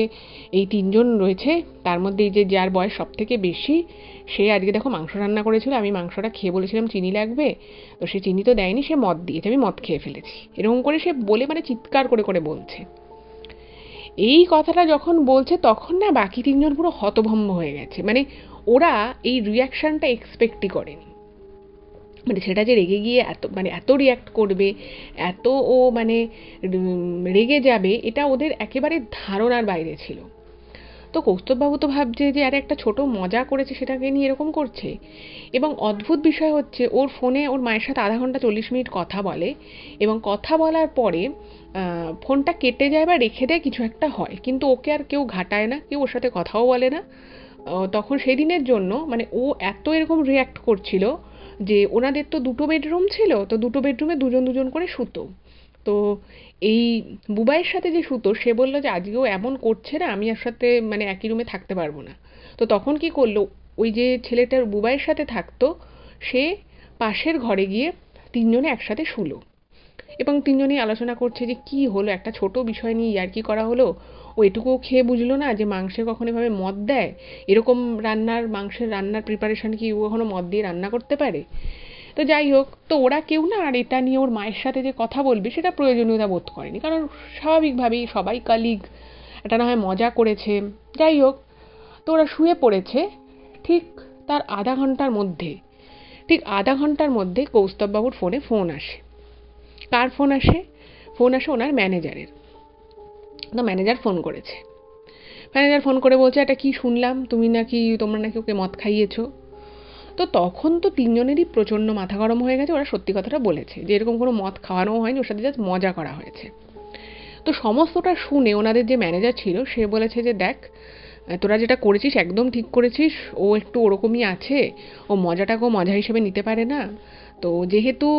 এই 3জন রয়েছে, তার মধ্যে এই যে যার বয়স সব থেকে বেশি সে আজকে দেখো মাংস রান্না করেছিল, আমি মাংসটা খেয়ে বলেছিলাম চিনি লাগবে, তো সে চিনি তো দেয়নি, সে মদ দিয়েছে, আমি মদ খেয়ে ফেলেছি। এরকম করে সে বলে মানে চিৎকার করে করে বলছে। এই কথাটা যখন বলছে তখন না বাকি 3জন পুরো হতভম্ব হয়ে গেছে, মানে ওরা এই রিয়াকশনটা এক্সপেক্টই করেনি। মানে সেটা যে রেগে গিয়ে এত মানে এত রিয়াক্ট করবে, এত ও মানে রেগে যাবে, এটা ওদের একেবারে ধারণার বাইরে ছিল। তো কৌস্তভবাবু তো ভাবছে যে আরে একটা ছোট মজা করেছে সেটাকে নিয়ে এরকম করছে। এবং অদ্ভুত বিষয় হচ্ছে ওর ফোনে ওর মায়ের সাথে আধা ঘন্টা 40 মিনিট কথা বলে, এবং কথা বলার পরে ফোনটা কেটে যায় বা রেখে দেয়, কিছু একটা হয়, কিন্তু ওকে আর কেউ ঘাটায় না, কেউ ওর সাথে কথাও বলে না, তখন সেদিনের জন্য মানে ও এত এরকম রিয়্যাক্ট করছিল যে ওনাদের তো 2টো বেডরুম ছিল, তো 2টো বেডরুমে দুজন দুজন করে শুতো। তো এই বুবাইয়ের সাথে যে শুতো সে বলল যে আজকেও এমন করছে না, আমি আর সাথে মানে একই রুমে থাকতে পারবো না। তো তখন কি করলো, ওই যে ছেলেটার বুবাইয়ের সাথে থাকতো সে পাশের ঘরে গিয়ে তিনজনে একসাথে শুলো এবং তিনজনেই আলোচনা করছে যে কি হলো, একটা ছোট বিষয় নিয়ে ইয়ার্কি করা হলো, ও এটুকুও খেয়ে বুঝলো না যে মাংসে কখনো এভাবে মদ দেয়, এরকম মাংসের রান্নার প্রিপারেশন কি ও কখনো মদ দিয়ে রান্না করতে পারে। তো যাই হোক, তো ওরা কেউ না আর এটা নিয়ে ওর মায়ের সাথে যে কথা বলবে সেটা প্রয়োজনীয়তা বোধ করেনি, কারণ স্বাভাবিকভাবেই সবাই কালিগ, এটা না হয় মজা করেছে। যাই হোক, তো ওরা শুয়ে পড়েছে। ঠিক তার আধা ঘন্টার মধ্যে কৌস্তববাবুর ফোন আসে। কার ফোন আসে? ফোন আসে ওনার ম্যানেজারের। তো ম্যানেজার ফোন করেছে। ম্যানেজার ফোন করে বলছে, এটা কি শুনলাম, তোমরা নাকি ওকে মদ খাইয়েছো। তো তখন তো তিনজনেরই প্রচণ্ড মাথা গরম হয়ে গেছে, ওরা সত্যি কথাটা বলেছে যে এরকম কোনো মদ খাওয়ানো হয়নি, ওর সাথে জাস্ট মজা করা হয়েছে। তো সমস্তটা শুনে ওনাদের যে ম্যানেজার ছিল সে বলেছে যে দেখ, তোরা যেটা করেছিস একদম ঠিক করেছিস, ও একটু ওরকমই আছে, ও মজাটাকেও মজা হিসেবে নিতে পারে না। তো যেহেতু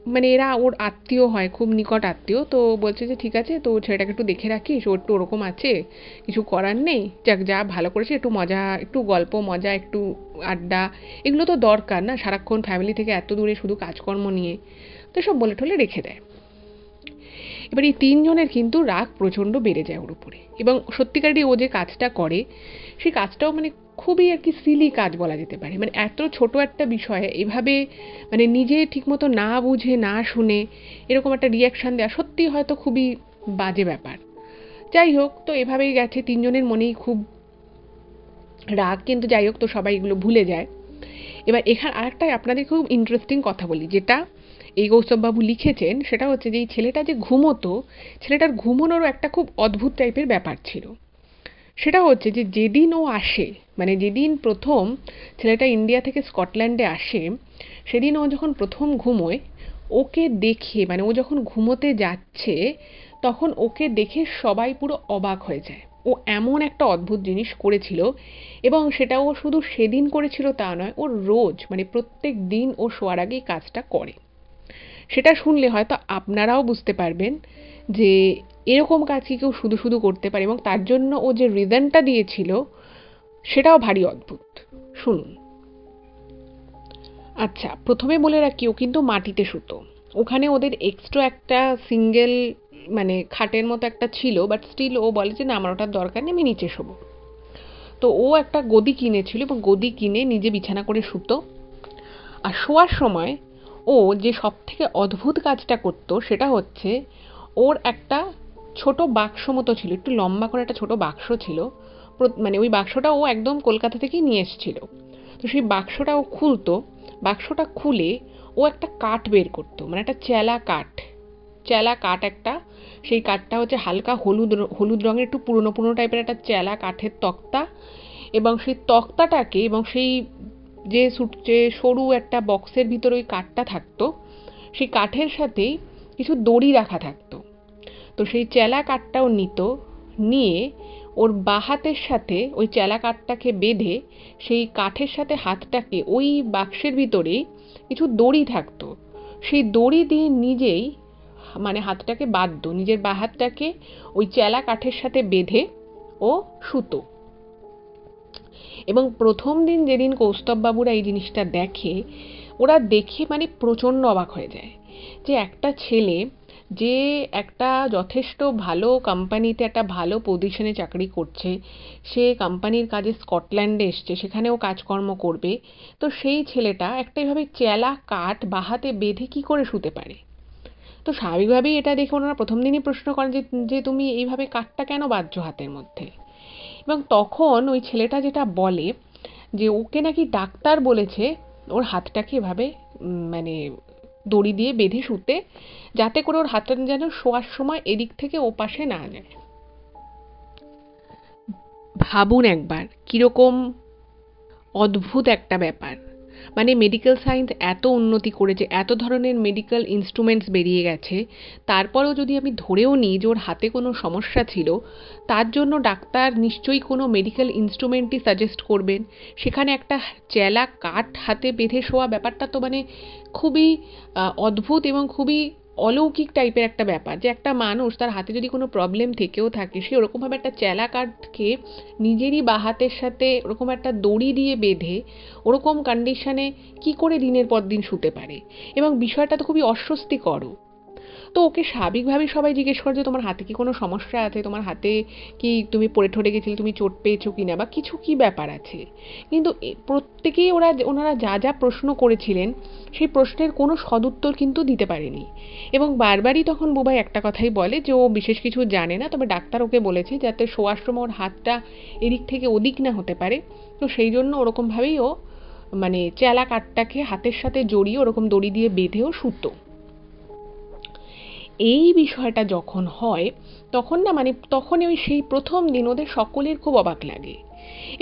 মানে এরা ওর আত্মীয় হয়, খুব নিকট আত্মীয়, তো বলছে যে ঠিক আছে, তো ছেলেটাকে একটু দেখে রাখিস, ও একটু ওরকম আছে, কিছু করার নেই, যাক যা ভালো করেছে, একটু মজা, একটু গল্প মজা, একটু আড্ডা, এগুলো তো দরকার না, সারাক্ষণ ফ্যামিলি থেকে এত দূরে শুধু কাজকর্ম নিয়ে। তো সব বলে ঠলে রেখে দেয়। এবার এই তিনজনের কিন্তু রাগ প্রচণ্ড বেড়ে যায় ওর উপরে, এবং সত্যিকারই ও যে কাজটা করে সেই কাজটাও মানে খুবই আর কি সিলি কাজ বলা যেতে পারে। মানে এত ছোট একটা বিষয়ে এভাবে মানে নিজে ঠিকমতো না বুঝে না শুনে এরকম একটা রিয়াকশান দেওয়া সত্যি হয়তো খুবই বাজে ব্যাপার। যাই হোক, তো এভাবেই গেছে, তিনজনের মনেই খুব রাগ, কিন্তু যাই হোক, তো সবাই এগুলো ভুলে যায়। এবার এখানে আরেকটাই আপনাদের খুব ইন্টারেস্টিং কথা বলি, যেটা এই কৌস্তববাবু লিখেছেন, সেটা হচ্ছে যে এই ছেলেটা যে ঘুমোতো, ছেলেটার ঘুমোনোরও একটা খুব অদ্ভুত টাইপের ব্যাপার ছিল। সেটা হচ্ছে যে যেদিন ও আসে, মানে যেদিন প্রথম ছেলেটা ইন্ডিয়া থেকে স্কটল্যান্ডে আসে, সেদিন ও যখন প্রথম ঘুমোয়, ওকে দেখে মানে ও যখন ঘুমোতে যাচ্ছে তখন ওকে দেখে সবাই পুরো অবাক হয়ে যায়। ও এমন একটা অদ্ভুত জিনিস করেছিল, এবং সেটা ও শুধু সেদিন করেছিল তা নয়, ওর রোজ মানে প্রত্যেক দিন ও শোয়ার আগেই কাজটা করে। সেটা শুনলে হয়তো আপনারাও বুঝতে পারবেন যে এরকম কাজ কি কেউ শুধু শুধু করতে পারে, এবং তার জন্য ও যে রিজনটা দিয়েছিল সেটাও ভারী অদ্ভুত। শুনুন। আচ্ছা, প্রথমে বলে রাখি, ও কিন্তু মাটিতে শুতো। ওখানে ওদের এক্সট্রা একটা সিঙ্গেল মানে খাটের মতো একটা ছিল, বাট স্টিল ও বলে যে না, আমার ওটার দরকার নেই, আমি নিচে শোবো। তো ও একটা গদি কিনেছিল এবং গদি কিনে নিজে বিছানা করে শুতো। আর শোয়ার সময় ও যে সব থেকে অদ্ভুত কাজটা করতো সেটা হচ্ছে, ওর একটা ছোট বাক্স মতো ছিল, একটু লম্বা করে একটা ছোট বাক্স ছিল। মানে ওই বাক্সটা ও একদম কলকাতা থেকেই নিয়ে এসেছিল। তো সেই বাক্সটা ও খুলতো, বাক্সটা খুলে ও একটা কাঠ বের করতো, মানে একটা চেলা কাঠ একটা। সেই কাঠটা হচ্ছে হালকা হলুদ হলুদ রঙের, একটু পুরনো পুরনো টাইপের একটা চেলা কাঠের তক্তা, এবং সেই তক্তাটাকে এবং সেই যে সরু একটা বক্সের ভিতরে ওই কাঠটা থাকতো, সেই কাঠের সাথেই কিছু দড়ি রাখা থাকতো। তো সেই চেলা কাঠটাও নিয়ে ওর বাঁ হাতের সাথে ওই চেলা কাঠটাকে বেঁধে সেই কাঠের সাথে হাতটাকে ওই বাক্সের ভিতরে কিছু দড়ি থাকতো, সেই দড়ি দিয়ে নিজেই মানে হাতটাকে বাঁধতো, নিজের বাঁ হাতটাকে ওই চেলা কাঠের সাথে বেঁধে ও শুতো। এবং প্রথম দিন যেদিন কৌস্তববাবুরা এই জিনিসটা দেখে, ওরা দেখে মানে প্রচণ্ড অবাক হয়ে যায় যে একটা ছেলে যে একটা যথেষ্ট ভালো কোম্পানিতে একটা ভালো পজিশনে চাকরি করছে, সে কোম্পানির কাজে স্কটল্যান্ডে এসছে, সেখানেও কাজকর্ম করবে, তো সেই ছেলেটা একটা এভাবে চেলা কাঠ বাহাতে বেঁধে কি করে শুতে পারে। তো স্বাভাবিকভাবেই এটা দেখে ওনারা প্রথম দিনই প্রশ্ন করেন যে যে তুমি এইভাবে কাঠটা কেন বাঁধছো হাতের মধ্যে। এবং তখন ওই ছেলেটা যেটা বলে যে ওকে নাকি ডাক্তার বলেছে ওর হাতটাকে এভাবে মানে দড়ি দিয়ে বেঁধে শুতে, যাতে করে ওর হাতটা যেন শোয়ার সময় এদিক থেকে ও পাশে না যায়। ভাবুন একবার কিরকম অদ্ভুত একটা ব্যাপার। মানে মেডিকেল সায়েন্স এত উন্নতি করেছে, এত ধরনের মেডিকেল ইনস্ট্রুমেন্টস বেরিয়ে গেছে, তারপরেও যদি আমি ধরেও নিই যে ওর হাতে কোনো সমস্যা ছিল, তার জন্য ডাক্তার নিশ্চয়ই কোনো মেডিকেল ইনস্ট্রুমেন্টই সাজেস্ট করবেন। সেখানে একটা চেলা কাঠ হাতে বেঁধে শোয়া ব্যাপারটা তো মানে খুবই অদ্ভুত এবং খুবই অলৌকিক টাইপের একটা ব্যাপার, যে একটা মানুষ তার হাতে যদি কোনো প্রবলেম থেকেও থাকে, সে ওরকমভাবে একটা চেলা কাঠকে নিজেরই বাঁ হাতের সাথে ওরকম একটা দড়ি দিয়ে বেঁধে ওরকম কন্ডিশনে কি করে দিনের পর দিন শুতে পারে। এবং বিষয়টা তো খুবই অস্বস্তিকরও। তো ওকে স্বাভাবিকভাবেই সবাই জিজ্ঞেস করে যে তোমার হাতে কি কোনো সমস্যা আছে, তোমার হাতে কি তুমি পড়ে ঠরে গেছিলে, তুমি চোট পেয়েছো কিনা, বা কিছু কি ব্যাপার আছে। কিন্তু প্রত্যেকেই ওনারা যা যা প্রশ্ন করেছিলেন সেই প্রশ্নের কোনো সদুত্তর কিন্তু দিতে পারেনি। এবং বারবারই তখন বুবাই একটা কথাই বলে যে ও বিশেষ কিছু জানে না, তবে ডাক্তার ওকে বলেছে যাতে শোয়ার সময় ওর হাতটা এদিক থেকে ওদিক না হতে পারে, তো সেই জন্য ওরকমভাবেই ও মানে চেলা কাঠটাকে হাতের সাথে জড়িয়ে ওরকম দড়ি দিয়ে বেঁধেও শুতো। এই বিষয়টা যখন হয় তখন না মানে তখনই ওই সেই প্রথম দিন ওদের সকলের খুব অবাক লাগে।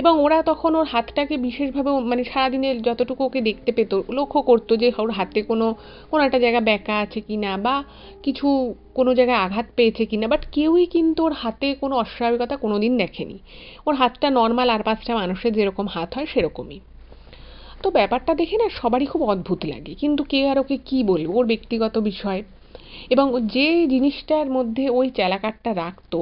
এবং ওরা তখন ওর হাতটাকে বিশেষভাবে মানে সারাদিনে যতটুকু ওকে দেখতে পেত লক্ষ্য করতো যে ওর হাতে কোনো কোনো একটা জায়গা ব্যাকা আছে কিনা, বা কিছু কোনো জায়গায় আঘাত পেয়েছে কিনা, বাট কেউই কিন্তু ওর হাতে কোনো অস্বাভাবিকতা কোনো দিন দেখেনি। ওর হাতটা নর্মাল আর পাঁচটা মানুষের যেরকম হাত হয় সেরকমই। তো ব্যাপারটা দেখে না সবারই খুব অদ্ভুত লাগে, কিন্তু কে আর ওকে কী বলবো, ওর ব্যক্তিগত বিষয়। এবং যে জিনিসটার মধ্যে ওই চালাকাঠটা রাখতো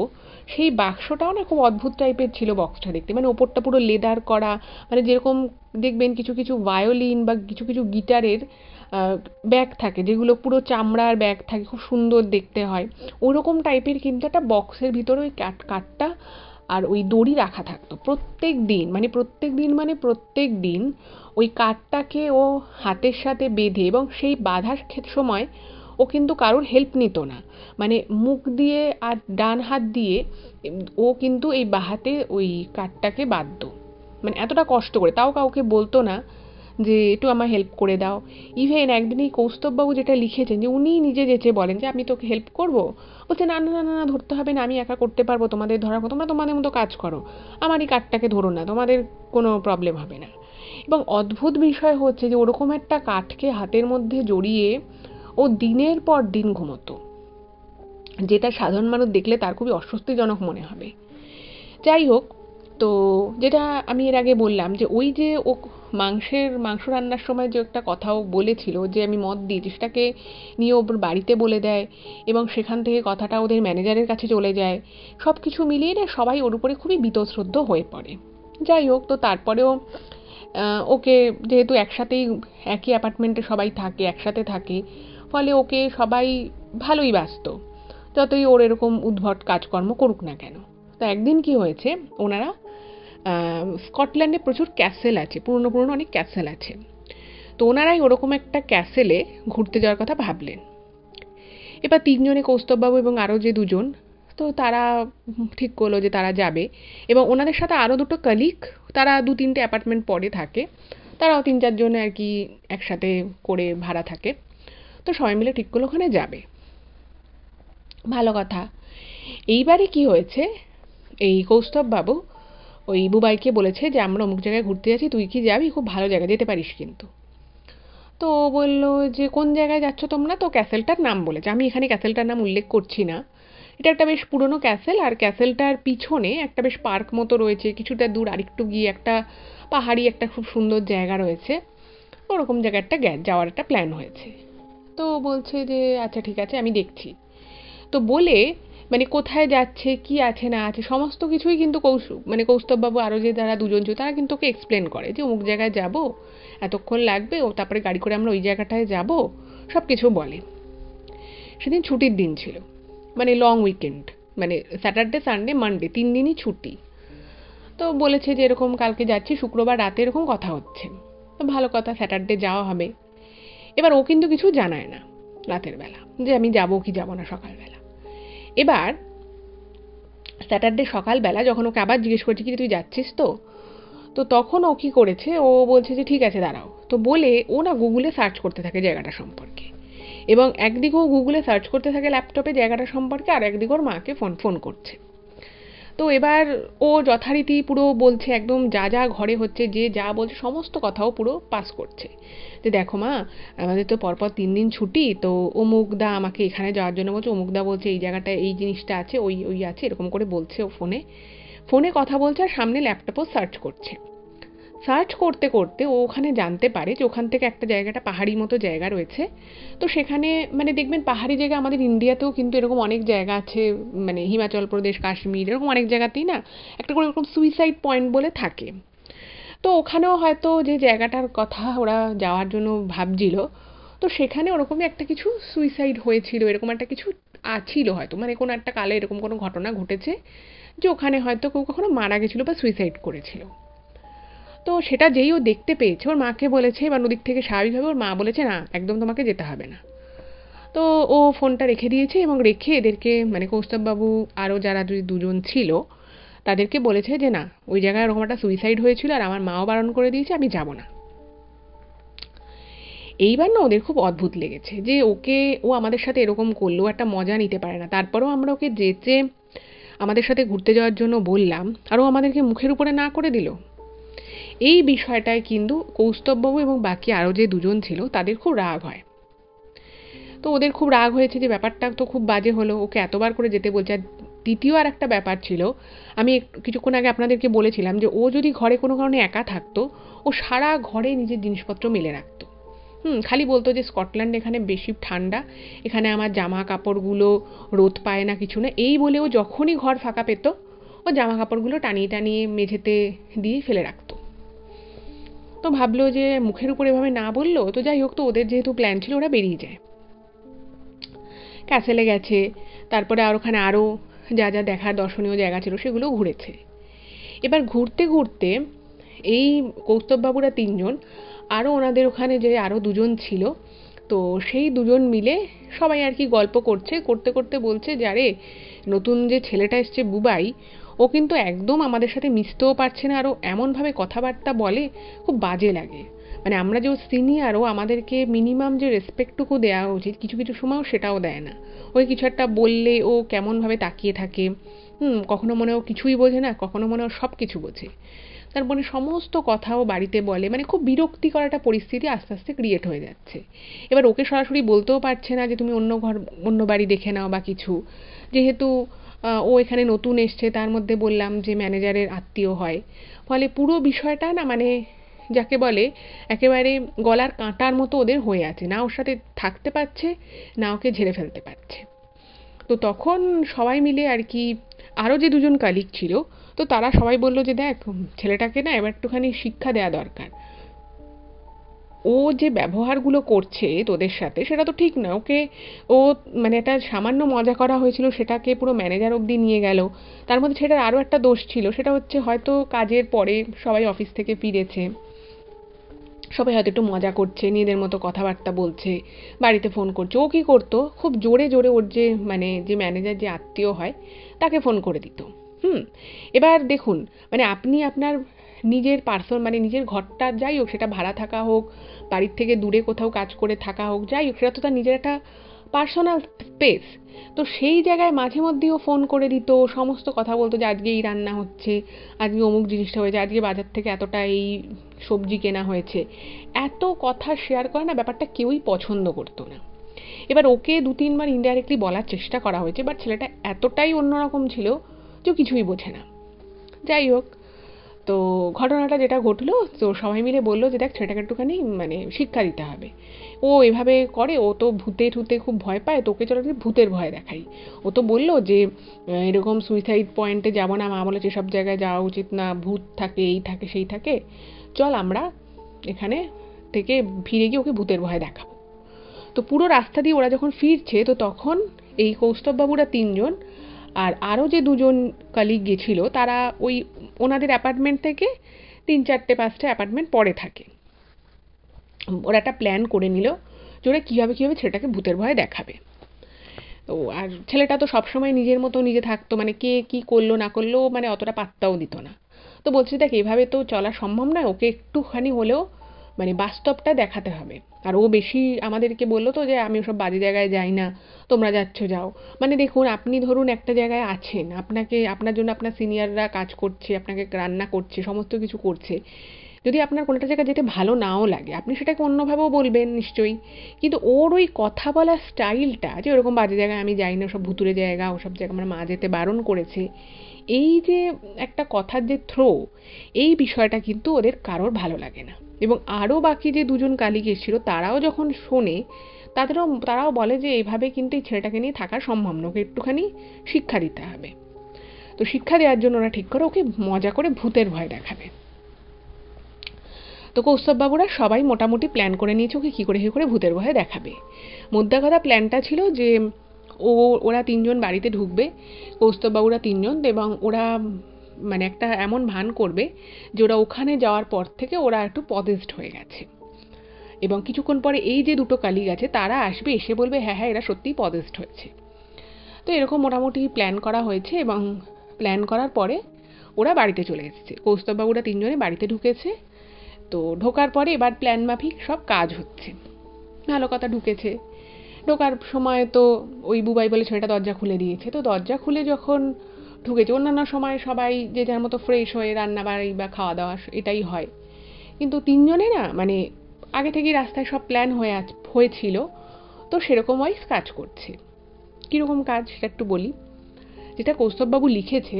সেই বাক্সটাও না খুব অদ্ভুত টাইপের ছিল বক্সটা দেখতে, মানে ওপরটা পুরো লেদার করা, মানে যেরকম দেখবেন কিছু কিছু ভায়োলিন বা কিছু কিছু গিটারের ব্যাগ থাকে যেগুলো পুরো চামড়ার ব্যাগ থাকে, খুব সুন্দর দেখতে হয়, ওরকম টাইপের কিন্তু একটা বক্সের ভিতরে ওই কাঠটা আর ওই দড়ি রাখা থাকতো। প্রত্যেক দিন ওই কাঠটাকে ও হাতের সাথে বেঁধে, এবং সেই বাঁধার সময় ও কিন্তু কারোর হেল্প নিত না, মানে মুখ দিয়ে আর ডান হাত দিয়ে ও কিন্তু এই বাঁ হাতে ওই কাঠটাকে বাঁধতো, মানে এতটা কষ্ট করে, তাও কাউকে বলতো না যে একটু আমার হেল্প করে দাও। ইভেন একদিন এই কৌস্তববাবু যেটা লিখেছেন যে উনি নিজে যেচে বলেন যে আমি তোকে হেল্প করবো, বলছে না না না না ধরতে হবে না, আমি একা করতে পারবো, তোমাদের ধরার মতো তোমরা তোমাদের মতো কাজ করো, আমার এই কাঠটাকে ধরো না, তোমাদের কোনো প্রবলেম হবে না। এবং অদ্ভুত বিষয় হচ্ছে যে ওরকম একটা কাঠকে হাতের মধ্যে জড়িয়ে ও দিনের পর দিন ঘুমোতো, যেটা সাধারণ মানুষ দেখলে তার খুবই অস্বস্তিজনক মনে হবে। যাই হোক, তো যেটা আমি এর আগে বললাম যে ওই যে ও মাংস রান্নার সময় যে একটা কথাও বলেছিল যে আমি মদ দিয়েছি, সেটাকে নিয়ে ওর বাড়িতে বলে দেয়, এবং সেখান থেকে কথাটা ওদের ম্যানেজারের কাছে চলে যায়। সব কিছু মিলিয়ে না সবাই ওর উপরে খুবই বীতশ্রদ্ধ হয়ে পড়ে। যাই হোক, তো তারপরেও ওকে যেহেতু একসাথেই একই অ্যাপার্টমেন্টে সবাই থাকে, একসাথে থাকে, ফলে ওকে সবাই ভালোই বাসত, যতই ওর এরকম উদ্ভট কাজকর্ম করুক না কেন। তো একদিন কি হয়েছে, ওনারা স্কটল্যান্ডে প্রচুর ক্যাসেল আছে, পুরনো পুরনো অনেক ক্যাসেল আছে, তো ওনারাই ওরকম একটা ক্যাসেলে ঘুরতে যাওয়ার কথা ভাবলেন। এবার তিনজনে, কৌস্তববাবু এবং আরও যে দুজন, তো তারা ঠিক করলো যে তারা যাবে, এবং ওনাদের সাথে আরও দুটো কলিগ, তারা 2-3টে অ্যাপার্টমেন্ট পরে থাকে, তারাও 3-4 জন আর কি একসাথে করে ভাড়া থাকে। তো সবাই মিলে ঠিক করলো ওখানে যাবে, ভালো কথা। এইবারে কি হয়েছে, এই কৌস্তববাবু ওই বুবাইকে বলেছে যে আমরা অমুক জায়গায় ঘুরতে যাচ্ছি, তুই কি যাবি, খুব ভালো জায়গা, যেতে পারিস কিন্তু। তো ও বললো যে কোন জায়গায় যাচ্ছ তোমরা, তো ক্যাসেলটার নাম বলেছে, আমি এখানে ক্যাসেলটার নাম উল্লেখ করছি না। এটা একটা বেশ পুরনো ক্যাসেল, আর ক্যাসেলটার পিছনে একটা বেশ পার্ক মতো রয়েছে, কিছুটা দূর আরেকটু গিয়ে একটা পাহাড়ি একটা খুব সুন্দর জায়গা রয়েছে, ওরকম জায়গা একটা যাওয়ার একটা প্ল্যান হয়েছে। তো বলছে যে আচ্ছা ঠিক আছে আমি দেখছি। তো বলে মানে কোথায় যাচ্ছে, কি আছে না আছে সমস্ত কিছুই কিন্তু কৌস্তববাবু আরও যে যারা দুজন ছিল তারা কিন্তু ওকে এক্সপ্লেন করে যে অমুক জায়গায় যাব, এতক্ষণ লাগবে, ও তারপরে গাড়ি করে আমরা ওই জায়গাটায় যাব, সব কিছু বলে। সেদিন ছুটির দিন ছিল, মানে লং উইকেন্ড, মানে স্যাটারডে সানডে মানডে 3 দিনই ছুটি। তো বলেছে যে এরকম কালকে যাচ্ছি, শুক্রবার রাতে এরকম কথা হচ্ছে। তো ভালো কথা, স্যাটারডে যাওয়া হবে। এবার ও কিন্তু কিছু জানায় না রাতের বেলা যে আমি যাবো কি যাব না সকালবেলা। এবার স্যাটারডে সকালবেলা যখন ওকে আবার জিজ্ঞেস করছি কি তুই যাচ্ছিস তো, তো তখন ও কি করেছে, ও বলছে যে ঠিক আছে দাঁড়াও, তো বলে ও না গুগলে সার্চ করতে থাকে জায়গাটা সম্পর্কে, এবং একদিকে ও গুগলে সার্চ করতে থাকে ল্যাপটপে জায়গাটা সম্পর্কে, আর একদিকে ওর মাকে ফোন করছে। তো এবার ও যথারীতি পুরো বলছে, একদম যা যা ঘরে হচ্ছে, যে যা বলছে সমস্ত কথাও পুরো পাস করছে, যে দেখো মা, আমাদের তো পরপর 3 দিন ছুটি, তো অমুকদা আমাকে এখানে যাওয়ার জন্য বলছে, অমুকদা বলছে এই জায়গাটায় এই জিনিসটা আছে, ওই ওই আছে, এরকম করে বলছে। ও ফোনে ফোনে কথা বলছে আর সামনে ল্যাপটপও সার্চ করছে। সার্চ করতে করতে ও ওখানে জানতে পারে যে ওখান থেকে একটা জায়গাটা পাহাড়ি মতো জায়গা রয়েছে। তো সেখানে মানে দেখবেন পাহাড়ি জায়গা আমাদের ইন্ডিয়াতেও কিন্তু এরকম অনেক জায়গা আছে, মানে হিমাচল প্রদেশ, কাশ্মীর, এরকম অনেক জায়গাতেই না একটা করে এরকম সুইসাইড পয়েন্ট বলে থাকে। তো ওখানেও হয়তো যে জায়গাটার কথা ওরা যাওয়ার জন্য ভাবছিল, তো সেখানে ওরকমই একটা কিছু সুইসাইড হয়েছিল, এরকম একটা কিছু ছিল হয়তো, মানে কোনো একটা কালে এরকম কোনো ঘটনা ঘটেছে যে ওখানে হয়তো কেউ কখনো মারা গেছিল বা সুইসাইড করেছিল। তো সেটা যেই ও দেখতে পেয়েছে, ওর মাকে বলেছে, এবার ওদিক থেকে স্বাভাবিকভাবে ওর মা বলেছে না, একদম তোমাকে যেতে হবে না। তো ও ফোনটা রেখে দিয়েছে এবং রেখে এদেরকে, মানে কৌস্তববাবু আরও যারা দুজন ছিল তাদেরকে বলেছে যে না, ওই জায়গায় ওরকম একটা সুইসাইড হয়েছিল আর আমার মাও বারণ করে দিয়েছে, আমি যাব না। এইবার না ওদের খুব অদ্ভুত লেগেছে যে ও আমাদের সাথে এরকম করলো, একটা মজা নিতে পারে না, তারপরেও আমরা ওকে যেচে আমাদের সাথে ঘুরতে যাওয়ার জন্য বললাম আর ও আমাদেরকে মুখের উপরে না করে দিল। এই বিষয়টায় কিন্তু কৌস্তববাবু এবং বাকি আরও যে দুজন ছিল তাদের খুব রাগ হয়। তো ওদের খুব রাগ হয়েছে যে ব্যাপারটা তো খুব বাজে হলো, ওকে এতবার করে যেতে বলছে। আর দ্বিতীয় আর একটা ব্যাপার ছিল, আমি কিছুক্ষণ আগে আপনাদেরকে বলেছিলাম যে ও যদি ঘরে কোনো কারণে একা থাকতো, ও সারা ঘরে নিজের জিনিসপত্র মেলে রাখতো। খালি বলতো যে স্কটল্যান্ড এখানে বেশি ঠান্ডা, এখানে আমার জামা কাপড়গুলো রোদ পায় না, কিছু না, এই বলে ও যখনই ঘর ফাঁকা পেত ও জামা কাপড়গুলো টানিয়ে টানিয়ে মেঝেতে দিয়ে ফেলে রাখতো। তো ভাবলো যে মুখের উপর এভাবে না বললো, তো যাই হোক, তো ওদের যেহেতু প্ল্যান ছিল ওরা বেরিয়ে যায়, ক্যাসেলে গেছে, তারপরে আর ওখানে আরও যা যা দেখার দর্শনীয় জায়গা ছিল সেগুলো ঘুরেছে। এবার ঘুরতে ঘুরতে এই কৌস্তববাবুরা 3জন, আরও ওনাদের ওখানে যে আরও দুজন ছিল, তো সেই দুজন মিলে সবাই আর কি গল্প করছে, করতে করতে বলছে যে আরে, নতুন যে ছেলেটা এসছে বুবাই, ও কিন্তু একদম আমাদের সাথে মিশতেও পারছে না, আরও এমনভাবে কথাবার্তা বলে, খুব বাজে লাগে। মানে আমরা যে সিনিয়র, ও আমাদেরকে মিনিমাম যে রেসপেক্টটুকু দেওয়া উচিত কিছু কিছু সময়ও সেটাও দেয় না। ওই কিছু একটা বললে ও কেমনভাবে তাকিয়ে থাকে, কখনো মনে ও কিছুই বোঝে না, কখনো মনে ও সব কিছু বোঝে। তারপরে সমস্ত কথাও বাড়িতে বলে, মানে খুব বিরক্তিকর একটা পরিস্থিতি আস্তে আস্তে ক্রিয়েট হয়ে যাচ্ছে। এবার ওকে সরাসরি বলতেও পারছে না যে তুমি অন্য ঘর অন্য বাড়ি দেখে নাও বা কিছু, যেহেতু ও এখানে নতুন এসছে, তার মধ্যে বললাম যে ম্যানেজারের আত্মীয় হয়, ফলে পুরো বিষয়টা না, মানে যাকে বলে একেবারে গলার কাঁটার মতো ওদের হয়ে আছে, না ওর সাথে থাকতে পারছে, না ওকে ঝেড়ে ফেলতে পারছে। তো তখন সবাই মিলে আর কি, আরও যে দুজন কালিগ ছিল, তো তারা সবাই বলল যে দেখ, ছেলেটাকে না এবার একটুখানি শিক্ষা দেওয়া দরকার, ও যে ব্যবহারগুলো করছে তোদের সাথে সেটা তো ঠিক না। ও মানে একটা সামান্য মজা করা হয়েছিল, সেটাকে পুরো ম্যানেজার অবধি নিয়ে গেল। তার মধ্যে সেটার আরও একটা দোষ ছিল, সেটা হচ্ছে হয়তো কাজের পরে সবাই অফিস থেকে ফিরেছে, সবাই হয়তো একটু মজা করছে, নিজেদের মতো কথাবার্তা বলছে, বাড়িতে ফোন করছে। ও কী করতো, খুব জোরে জোরে ওর যে মানে যে ম্যানেজার যে আত্মীয় হয় তাকে ফোন করে দিত। এবার দেখুন, মানে আপনি আপনার নিজের মানে নিজের ঘরটা যাই হোক, সেটা ভাড়া থাকা হোক, বাড়ির থেকে দূরে কোথাও কাজ করে থাকা হোক, যাই হোক, সেটা তো তার নিজের একটা পার্সোনাল স্পেস। তো সেই জায়গায় মাঝে মধ্যেও ফোন করে দিত, সমস্ত কথা বলতো যে আজকে এই রান্না হচ্ছে, আজকে অমুক জিনিসটা হয়েছে, আজকে বাজার থেকে এতটা এই সবজি কেনা হয়েছে, এত কথা শেয়ার করে না, ব্যাপারটা কেউই পছন্দ করতো না। এবার ওকে 2-3 বার ইনডাইরেক্টলি বলার চেষ্টা করা হয়েছে, বাট ছেলেটা এতটাই অন্যরকম ছিল যে কিছুই বোঝে না। যাই হোক, তো ঘটনাটা যেটা ঘটলো, তো সবাই মিলে বললো যে দেখ, ছেলেটাকে একটুখানি মানে শিক্ষা দিতে হবে, ও এভাবে করে, ও তো ভূতে ঠুতে খুব ভয় পায়, তোকে চলো ভূতের ভয় দেখাই। ও তো বললো যে এরকম সুইসাইড পয়েন্টে যাবো না, মা বলেছে সব জায়গায় যাওয়া উচিত না, ভূত থাকে, এই থাকে সেই থাকে, চল আমরা এখানে থেকে ফিরে গিয়ে ওকে ভূতের ভয় দেখাবো। তো পুরো রাস্তা দিয়ে ওরা যখন ফিরছে, তো তখন এই কৌস্তববাবুরা 3জন আর আরও যে দুজন কালিগ গেছিল, তারা ওই ওনাদের অ্যাপার্টমেন্ট থেকে 3-4-5টা অ্যাপার্টমেন্ট পরে থাকে। ওরা একটা প্ল্যান করে নিল যে ওরা কীভাবে কীভাবে ছেলেটাকে ভূতের ভয় দেখাবে। তো আর ছেলেটা তো সবসময় নিজের মতো নিজে থাকতো, মানে কে কী করলো না করলো মানে অতটা পাত্তাও দিত না। তো বলছে দেখ, এভাবে তো চলা সম্ভব নয়, ওকে একটুখানি হলেও মানে বাস্তবটা দেখাতে হবে। আর ও বেশি আমাদেরকে বললো তো যে আমি ওসব বাজে জায়গায় যাই না, তোমরা যাচ্ছ যাও। মানে দেখুন, আপনি ধরুন একটা জায়গায় আছেন, আপনার জন্য আপনার সিনিয়ররা কাজ করছে, আপনাকে রান্না করছে, সমস্ত কিছু করছে। যদি আপনার কোনো একটা জায়গায় যেতে ভালো নাও লাগে, আপনি সেটাকে অন্যভাবেও বলবেন নিশ্চয়ই। কিন্তু ওর ওই কথা বলার স্টাইলটা, যে ওরকম বাজে জায়গায় আমি যাই না, ওসব ভুতুড়ে জায়গা, ওসব জায়গায় আমার মা যেতে বারণ করেছে, এই যে একটা কথার যে থ্রো, এই বিষয়টা কিন্তু ওদের কারোর ভালো লাগে না। এবং আরও বাকি যে দুজন কালিগ এসেছিল, তারাও যখন শোনে, তারাও বলে যে এইভাবে কিন্তু এই ছেলেটাকে নিয়ে থাকা সম্ভব না, ওকে একটুখানি শিক্ষা দিতে হবে। তো শিক্ষা দেওয়ার জন্য ওরা ঠিক করে ওকে মজা করে ভূতের ভয় দেখাবে। তো কৌস্তববাবুরা সবাই মোটামুটি প্ল্যান করে নিয়েছে ওকে কী করে ভূতের ভয়ে দেখাবে। মোদ্দা কথা প্ল্যানটা ছিল যে ওরা তিনজন বাড়িতে ঢুকবে, কৌস্তববাবুরা তিনজন, এবং ওরা মানে একটা এমন ভান করবে যে ওরা ওখানে যাওয়ার পর থেকে ওরা একটু পজেসড হয়ে গেছে, এবং কিছুক্ষণ পরে এই যে দুটো কালিগ আছে তারা আসবে, এসে বলবে হ্যাঁ হ্যাঁ এরা সত্যিই পজেসড হয়েছে। তো এরকম মোটামুটি প্ল্যান করা হয়েছে, এবং প্ল্যান করার পরে ওরা বাড়িতে চলে এসেছে। কৌস্তববাবুরা তিনজনে বাড়িতে ঢুকেছে। তো ঢোকার পরে এবার প্ল্যান মাফিক সব কাজ হচ্ছে, ভালো কথা। ঢোকার সময় তো ওই বুবাই বলে ছেলেটা দরজা খুলে দিয়েছে। তো দরজা খুলে যখন ঢুকেছে, অন্যান্য সময় সবাই যে যার মতো ফ্রেশ হয়ে রান্না বাড়ি বা খাওয়া দাওয়া এটাই হয়, কিন্তু তিনজনে না মানে আগে থেকেই রাস্তায় সব প্ল্যান হয়েছিল, তো সেরকম ওয়াইজ কাজ করছে। কীরকম কাজ সেটা একটু বলি। যেটা কৌস্তববাবু লিখেছে,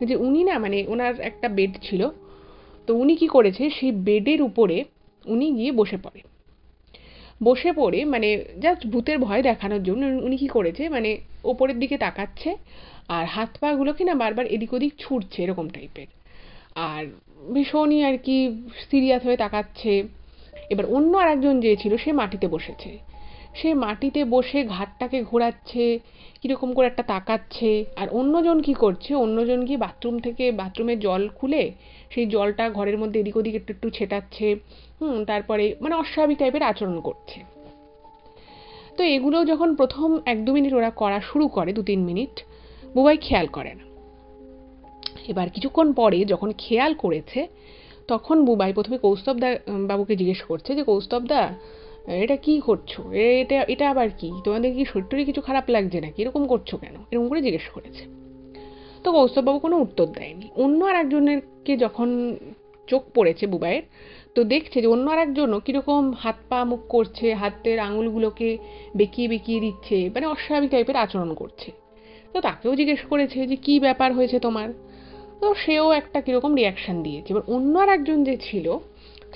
যে উনি না মানে ওনার একটা বেড ছিল, তো উনি কি করেছে, সেই বেডের উপরে উনি গিয়ে বসে পড়ে মানে জাস্ট ভূতের ভয় দেখানোর জন্য উনি কি করেছে, মানে ওপরের দিকে তাকাচ্ছে আর হাত পা গুলোকে না বারবার এদিক ওদিক ছুটছে এরকম টাইপের, আর ভীষণই আর কি সিরিয়াস হয়ে তাকাচ্ছে। এবার অন্য আরেকজন যে ছিল সে মাটিতে বসেছে, সে মাটিতে বসে ঘাটটাকে ঘোরাচ্ছে, কীরকম করে একটা তাকাচ্ছে। আর অন্যজন কি করছে, অন্যজন গিয়ে বাথরুমের জল খুলে সেই জলটা ঘরের মধ্যে এদিক ওদিক একটু একটু ছেটাচ্ছে, তারপরে মানে অস্বাভাবিক টাইপের আচরণ করছে। তো এগুলো যখন প্রথম 1-2 মিনিট ওরা করা শুরু করে, 2-3 মিনিট, বুবাই খেয়াল করে না। এবার কিছুক্ষণ পরে যখন খেয়াল করেছে, তখন বুবাই প্রথমে বাবুকে জিজ্ঞেস করছে যে কৌস্তবদা, এটা কি করছো, এটা আবার কি, তোমাদের কি শরীরে কিছু খারাপ লাগছে নাকি, এরকম করছো কেন, এরকম করে জিজ্ঞেস করেছে। তো কৌস্তববাবু কোনো উত্তর দেয়নি। অন্য আর একজনেরকে যখন চোখ পড়েছে বুবাইয়ের, তো দেখছে যে অন্য আর একজনও কীরকম হাত পা মুখ করছে, হাতের আঙুলগুলোকে বেঁকিয়ে বেঁকিয়ে দিচ্ছে, মানে অস্বাভাবিক টাইপের আচরণ করছে। তো তাকেও জিজ্ঞেস করেছে যে কি ব্যাপার হয়েছে তোমার, তো সেও একটা কীরকম রিয়াকশান দিয়েছে। এবার অন্য আর একজন যে ছিল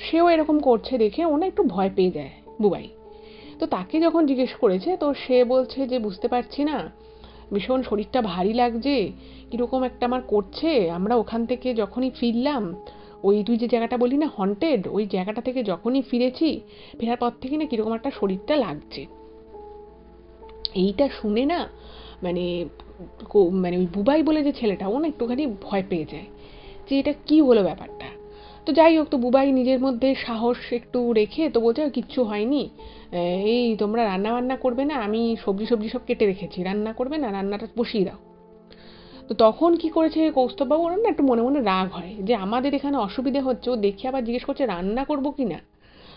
সেও এরকম করছে দেখে ওনা একটু ভয় পেয়ে যায় বুবাই। তো তাকে যখন জিজ্ঞেস করেছে, তো সে বলছে যে বুঝতে পারছি না, ভীষণ শরীরটা ভারী লাগছে, কীরকম একটা আমার করছে। আমরা ওখান থেকে যখনই ফিরলাম, ওই তুই যে জায়গাটা বলি না হন্টেড, ওই জায়গাটা থেকে যখনই ফেরার পর থেকে না কীরকম একটা শরীরটা লাগছে। এইটা শুনে না মানে মানে ওই বুবাই বলে যে ছেলেটা, ও না একটুখানি ভয় পেয়ে যায় যে এটা কি হলো ব্যাপারটা। তো যাই হোক, তো বুবাই নিজের মধ্যে সাহস একটু রেখে তো বলছে কিচ্ছু হয়নি, এই তোমরা রান্না বান্না করবে না, আমি সবজি সব কেটে রেখেছি, রান্না করবে না, রান্নাটা বসিয়ে দাও। তো তখন কি করেছে কৌস্তববাবু, ওরা না একটু মনে মনে রাগ হয় যে আমাদের এখানে অসুবিধে হচ্ছে, ও দেখে আবার জিজ্ঞেস করছে রান্না করবো কি না।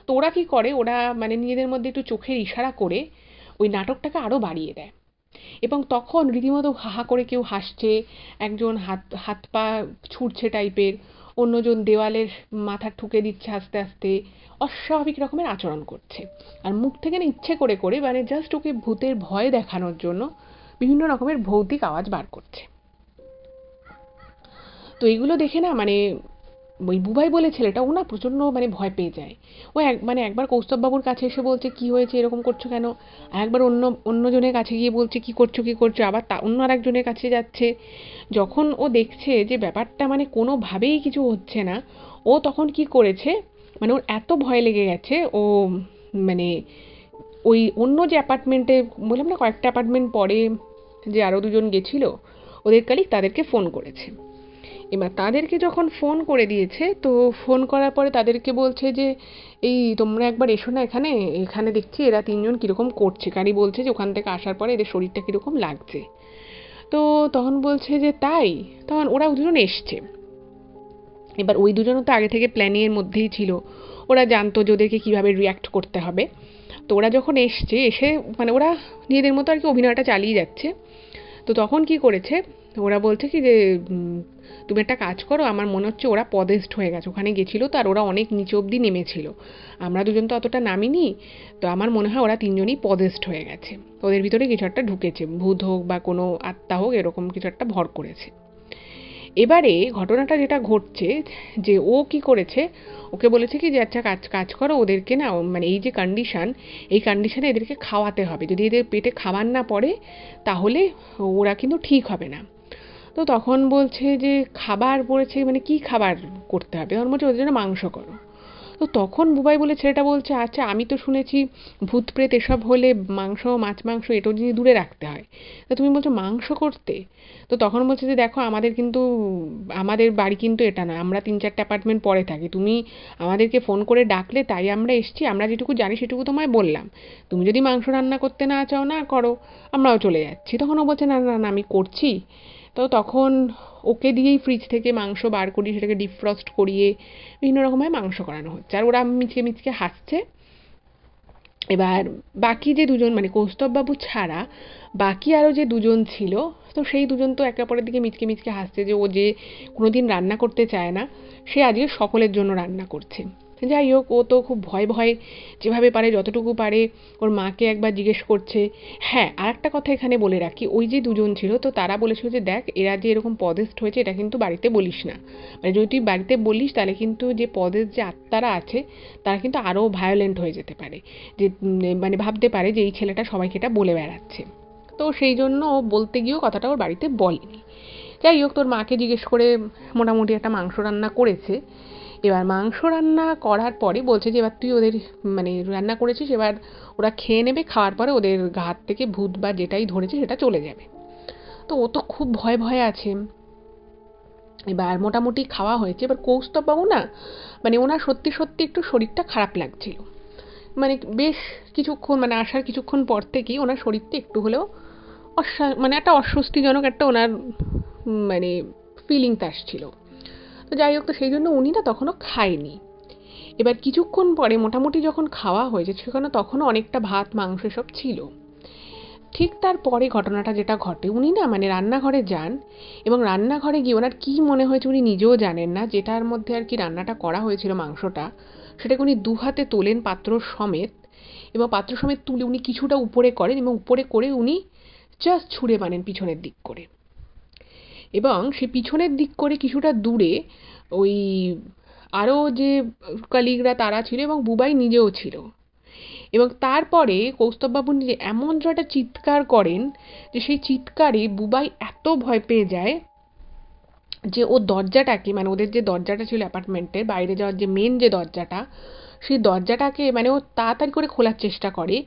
তো ওরা কি করে, ওরা মানে নিজেদের মধ্যে একটু চোখের ইশারা করে ওই নাটকটাকে আরও বাড়িয়ে দেয়। এবং তখন রীতিমতো হাহা করে কেউ হাসছে, একজন হাত পা ছুটছে টাইপের, অন্যজন দেওয়ালের মাথা ঠুকে দিচ্ছে আস্তে আস্তে, অস্বাভাবিক রকমের আচরণ করছে। আর মুখ থেকে না ইচ্ছে করে মানে জাস্ট ওকে ভূতের ভয় দেখানোর জন্য বিভিন্ন রকমের ভৌতিক আওয়াজ বার করছে। তো এগুলো দেখে না মানে ওই বুবাই বলে ছেলেটা, ও না প্রচণ্ড মানে ভয় পেয়ে যায়। ও একবার কৌস্তববাবুর কাছে এসে বলছে কি হয়েছে, এরকম করছো কেন, আর একবার অন্যজনের কাছে গিয়ে বলছে কি করছো, আবার অন্য আর একজনের কাছে যাচ্ছে। যখন ও দেখছে যে ব্যাপারটা মানে কোনোভাবেই কিছু হচ্ছে না, ও তখন কি করেছে, মানে ওর এত ভয় লেগে গেছে, ও মানে ওই অন্য যে অ্যাপার্টমেন্টে বললাম না, কয়েকটা অ্যাপার্টমেন্ট পরে যে আরও দুজন গেছিল ওদের কালিগ, তাদেরকে ফোন করেছে। এবার তাদেরকে যখন ফোন করে দিয়েছে, তো ফোন করার পরে তাদেরকে বলছে যে এই তোমরা একবার এসো না এখানে, এখানে দেখছি এরা তিনজন কীরকম করছে, কারি বলছে যে ওখান থেকে আসার পরে এদের শরীরটা কীরকম লাগছে। তো তখন বলছে যে তাই, তখন ওরা দুজন এসছে। এবার ওই দুজনও তো আগে থেকে প্ল্যানিংয়ের মধ্যেই ছিল, ওরা জানতো যে ওদেরকে কীভাবে রিয়্যাক্ট করতে হবে। তো ওরা যখন এসে মানে ওরা নিজেদের মতো আর কি অভিনয়টা চালিয়ে যাচ্ছে। তো তখন কি করেছে, ওরা বলছে কি যে তুমি একটা কাজ করো, আমার মনে হচ্ছে ওরা পদেস্ট হয়ে গেছে, ওখানে গেছিলো তো আর ওরা অনেক নিচে অবধি নেমেছিল, আমরা দুজন তো অতটা নামিনি, তো আমার মনে হয় ওরা তিনজনই পদেস্ট হয়ে গেছে, ওদের ভিতরে কিছু একটা ঢুকেছে, ভূত হোক বা কোনো আত্মা হোক, এরকম কিছু একটা ভর করেছে। এবারে ঘটনাটা যেটা ঘটছে, যে ও কি করেছে, ওকে বলেছে কি যে আচ্ছা কাজ করো, ওদেরকে না মানে এই যে কন্ডিশন, এই কন্ডিশনে এদেরকে খাওয়াতে হবে, যদি এদের পেটে খাবার না পড়ে তাহলে ওরা কিন্তু ঠিক হবে না। তো তখন বলছে যে খাবার পড়েছে মানে কি খাবার করতে হবে, তখন বলছে ওদের জন্য মাংস করো। তো তখন বুবাই বলে ছেলেটা বলছে আচ্ছা আমি তো শুনেছি ভূত প্রেত এসব হলে মাংস মাছ মাংস এটাও জিনিস দূরে রাখতে হয়, তা তুমি বলছো মাংস করতে। তো তখন বলছে যে দেখো আমাদের বাড়ি কিন্তু এটা না, আমরা 3-4 অ্যাপার্টমেন্ট পরে থাকি, তুমি আমাদেরকে ফোন করে ডাকলে তাই আমরা এসছি, আমরা যেটুকু জানি সেটুকু তোমায় বললাম, তুমি যদি মাংস রান্না করতে না চাও না করো, আমরাও চলে যাচ্ছি। তখন ও বলছে না না না আমি করছি। তো তখন ওকে দিয়েই ফ্রিজ থেকে মাংস বার করিয়ে সেটাকে ডিফ্রস্ট করিয়ে বিভিন্ন রকমভাবে মাংস করানো হচ্ছে, আর ওরা মিচকে মিচকে হাসছে। এবার বাকি যে দুজন মানে কৌস্তববাবু ছাড়া বাকি আরও যে দুজন ছিল, তো সেই দুজন তো একে অপরের দিকে মিচকে মিচকে হাসছে যে ও যে কোনোদিন রান্না করতে চায় না, সে আজকে সকলের জন্য রান্না করছে। যাই হোক, ও তো খুব ভয়ে যেভাবে পারে যতটুকু পারে ওর মাকে একবার জিজ্ঞেস করছে। হ্যাঁ, আর একটা কথা এখানে বলে রাখি, ওই যে দুজন ছিল তো তারা বলেছিল যে দেখ এরা যে এরকম পদেস্ট হয়েছে এটা কিন্তু বাড়িতে বলিস না, মানে যদি তুই বাড়িতে বলিস তাহলে কিন্তু যে পদেস্ট যে আত্মারা আছে তারা কিন্তু আরও ভায়োলেন্ট হয়ে যেতে পারে, যে মানে ভাবতে পারে যে এই ছেলেটা সবাইকে এটা বলে বেড়াচ্ছে। তো সেই জন্য ও বলতে গিয়েও কথাটা ওর বাড়িতে বলেনি। যাই হোক, তোর মাকে জিজ্ঞেস করে মোটামুটি একটা মাংস রান্না করেছে। এবার মাংস রান্না করার পরে বলছে যে এবার তুই ওদের মানে রান্না করেছিস, এবার ওরা খেয়ে নেবে, খাওয়ার পরে ওদের হাত থেকে ভূত বা যেটাই ধরেছে সেটা চলে যাবে। তো ও তো খুব ভয়ে আছে। এবার মোটামুটি খাওয়া হয়েছে। এবার কৌস্তববাবু না মানে ওনার সত্যি একটু শরীরটা খারাপ লাগছিল, মানে বেশ কিছুক্ষণ মানে আসার কিছুক্ষণ পর থেকেই ওনার শরীরটা একটু হলেও মানে একটা অস্বস্তিজনক একটা ওনার মানে ফিলিংস আসছিল। তো যাই হোক, তো সেই জন্য উনি না তখনও খায়নি। এবার কিছুক্ষণ পরে মোটামুটি যখন খাওয়া হয়েছে সেখানে তখনও অনেকটা ভাত মাংস সব ছিল। ঠিক তারপরে ঘটনাটা যেটা ঘটে, উনি না মানে রান্নাঘরে যান, এবং রান্নাঘরে গিয়ে ওনার কী মনে হয়েছে উনি নিজেও জানেন না, যেটার মধ্যে আর কি রান্নাটা করা হয়েছিল মাংসটা, সেটাকে উনি দু হাতে তোলেন পাত্র সমেত, এবং পাত্র সমেত তুলে উনি কিছুটা উপরে করেন এবং উপরে করে উনি জাস্ট ছুঁড়ে মানেন পিছনের দিক করে। এবং সে পিছনের দিক করে কিছুটা দূরে ওই আরও যে কলিগরা তারা ছিল এবং বুবাই নিজেও ছিল, এবং তারপরে কৌস্তববাবু নিজে এমন একটা চিৎকার করেন যে সেই চিৎকারে বুবাই এত ভয় পেয়ে যায় যে ও দরজাটাকে মানে ওদের যে দরজাটা ছিল অ্যাপার্টমেন্টের বাইরে যাওয়ার যে মেন যে দরজাটা, সেই দরজাটাকে মানে ও তাড়াতাড়ি করে খোলার চেষ্টা করে